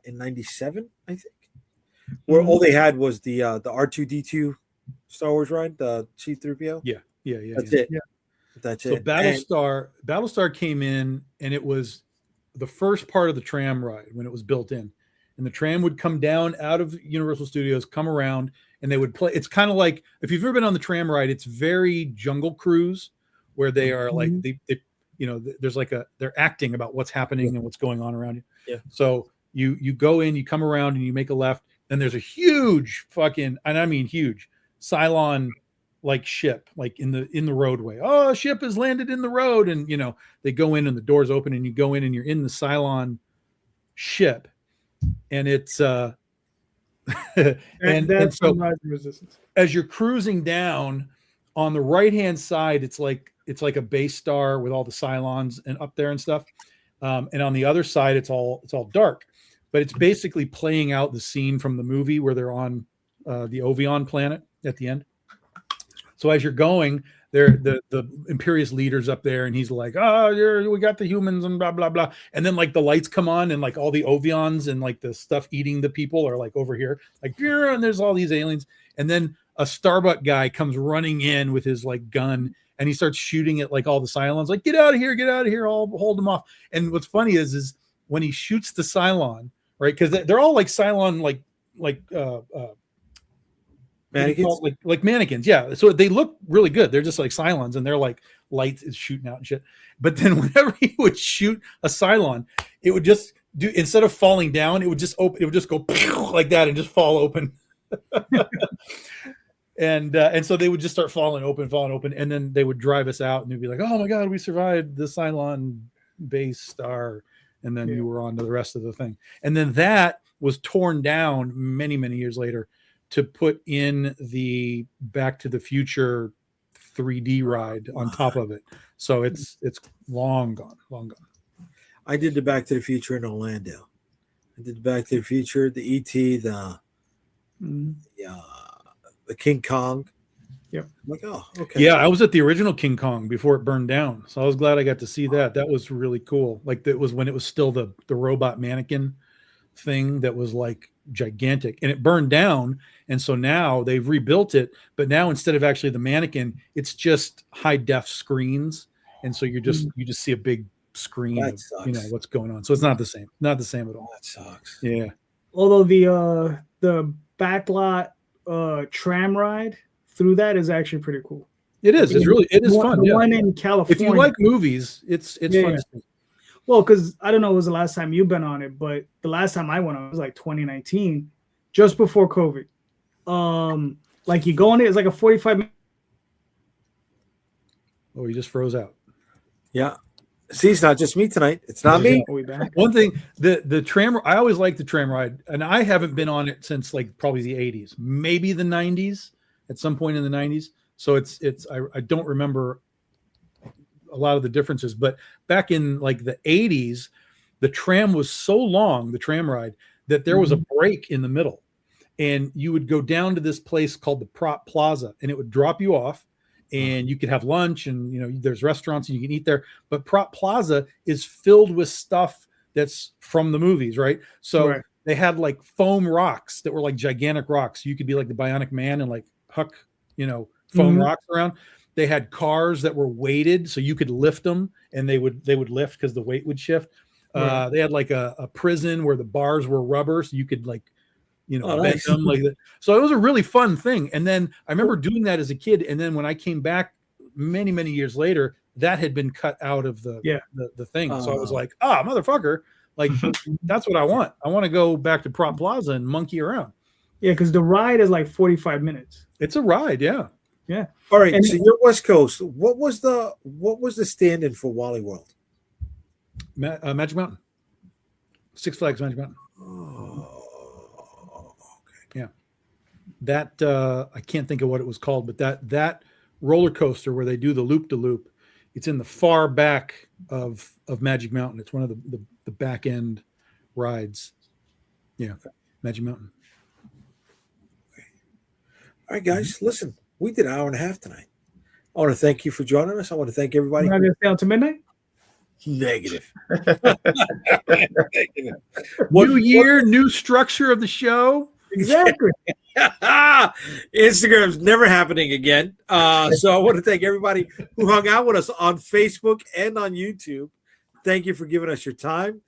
in '97, I think. Where all they had was the R2D2 Star Wars ride, the C-3PO. Yeah. That's it. Yeah. That's it. So Battlestar came in, and it was the first part of the tram ride when it was built in. And the tram would come down out of Universal Studios, come around, and they would play. It's kind of like, if you've ever been on the tram ride, it's very Jungle Cruise, where they are like, there's like they're acting about what's happening and what's going on around you. Yeah. So you go in, you come around, and you make a left. and there's a huge fucking, and I mean huge, Cylon like ship, like in the roadway. Oh, a ship has landed in the road, and you know they go in and the doors open, and you go in and you're in the Cylon ship, and it's and so as you're cruising down on the right hand side, it's like a base star with all the Cylons and up there and stuff, and on the other side it's all dark, but it's basically playing out the scene from the movie where they're on the Ovion planet at the end. So as you're going, the Imperious leader's up there, and he's like, "Oh, we got the humans and blah blah blah," and then like the lights come on, and like all the Ovions and like the stuff eating the people are like over here, like, and there's all these aliens, and then a Starbuck guy comes running in with his like gun, and he starts shooting at like all the Cylons, like, get out of here, I'll hold them off. And what's funny is when he shoots the Cylon, right? Because they're all like Cylon, like mannequins, like mannequins, yeah. So they look really good. They're just like Cylons, and they're like lights is shooting out and shit. But then whenever he would shoot a Cylon, it would just do, instead of falling down, it would just open. It would just go like that and just fall open. And so they would just start falling open, and then they would drive us out, and they'd be like, "Oh my God, we survived the Cylon base star," and then you were on to the rest of the thing. And then that was torn down many years later to put in the Back to the Future 3D ride on top of it. So it's long gone. I did the Back to the Future in Orlando. I did the Back to the Future, the E.T., the King Kong. Yep. I'm like, oh, okay. Yeah, I was at the original King Kong before it burned down. So I was glad I got to see that. That was really cool. Like that was when it was still the robot mannequin thing that was like gigantic, and it burned down. And so now they've rebuilt it, but now instead of actually the mannequin, it's just high def screens. And so you just see a big screen of, you know, what's going on. So it's not the same at all. That sucks. Yeah. Although the backlot tram ride through that is actually pretty cool. It is. It is fun. The one in California. If you like movies, it's fun to see. Well, because I don't know, it was the last time you've been on it, but the last time I went on it was like 2019, just before COVID. Like you go on it, it's like a 45-minute. Oh, he just froze out. Yeah. See, it's not just me tonight. It's not me. One thing, the tram, I always liked the tram ride, and I haven't been on it since like probably the 80s, maybe the 90s, at some point in the 90s. So I don't remember a lot of the differences, but back in like the 80s, the tram was so long, the tram ride, that there was a break in the middle, and you would go down to this place called the Prop Plaza, and it would drop you off, and you could have lunch, and you know there's restaurants and you can eat there. But Prop Plaza is filled with stuff that's from the movies, right? So they had like foam rocks that were like gigantic rocks. You could be like the Bionic Man and like huck, you know, foam rocks around. They had cars that were weighted, so you could lift them, and they would lift because the weight would shift. They had like a prison where the bars were rubber, so you could like, you know, bend them like that. So it was a really fun thing. And then I remember doing that as a kid. And then when I came back many years later, that had been cut out of the thing. So I was like, motherfucker, like that's what I want. I want to go back to Prop Plaza and monkey around. Yeah, because the ride is like 45 minutes. It's a ride, yeah. Yeah. All right. And so you're West Coast. What was the stand-in for Wally World? Magic Mountain. Six Flags Magic Mountain. Oh, okay. Yeah. That I can't think of what it was called, but that roller coaster where they do the loop-de-loop, it's in the far back of Magic Mountain. It's one of the back end rides. Yeah. Magic Mountain. Okay. All right, guys, listen. We did an hour and a half tonight. I want to thank you for joining us. I want to thank everybody. We're not going to stay on to midnight? Negative. New year, new structure of the show. Exactly. Instagram's never happening again. So I want to thank everybody who hung out with us on Facebook and on YouTube. Thank you for giving us your time.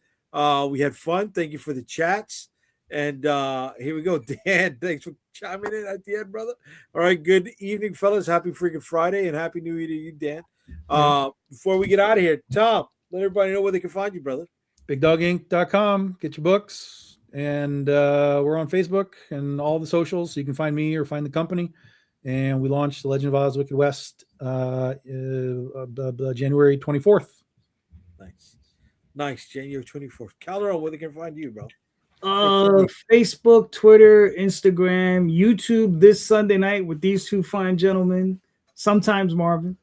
We had fun. Thank you for the chats. And here we go. Dan, thanks for chiming in at the end, brother. All right. Good evening, fellas. Happy freaking Friday and Happy New Year to you, Dan. Before we get out of here, Tom, let everybody know where they can find you, brother. BigDogInc.com. Get your books. and we're on Facebook and all the socials, so you can find me or find the company. And we launched The Legend of Oz Wicked West January 24th. Nice. January 24th. Calderon, where they can find you, bro? Facebook, Twitter, Instagram, YouTube this Sunday night with these two fine gentlemen. Sometimes Marvin.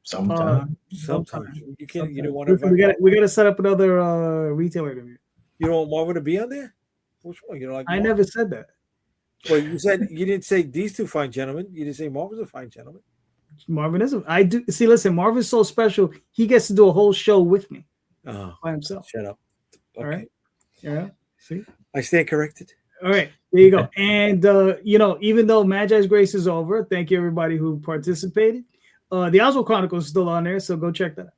Sometimes. You can't. You don't want to. We got to set up another retailer interview. You don't want Marvin to be on there? Which one? You know, like I never said that. Well, you said you didn't say these two fine gentlemen. You didn't say Marvin's a fine gentleman. Marvin isn't. I do see. Listen, Marvin's so special. He gets to do a whole show with me by himself. Shut up. Okay. All right. Yeah. See, I stand corrected. All right. There you go. And you know, even though Magi's Grace is over, thank you everybody who participated. The Oswald Chronicles is still on there, so go check that out.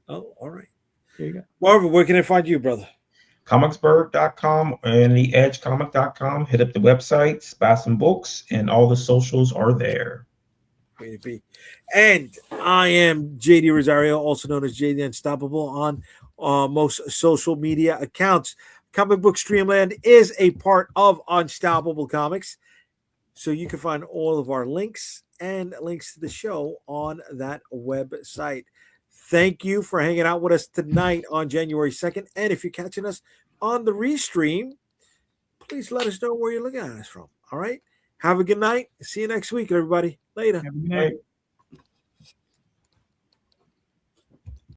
Oh, all right. There you go. Marvin, where can I find you, brother? Comicsburg.com and theedgecomic.com. Hit up the websites, buy some books, and all the socials are there. Way to be. And I am JayDee Rosario, also known as JayDee Unstoppable on most social media accounts. Comic Book Streamland is a part of Unstoppable Comics, so you can find all of our links and links to the show on that website. Thank you for hanging out with us tonight on January 2nd. And if you're catching us on the restream, please let us know where you're looking at us from. All right. Have a good night. See you next week, everybody. Later. Have a good night.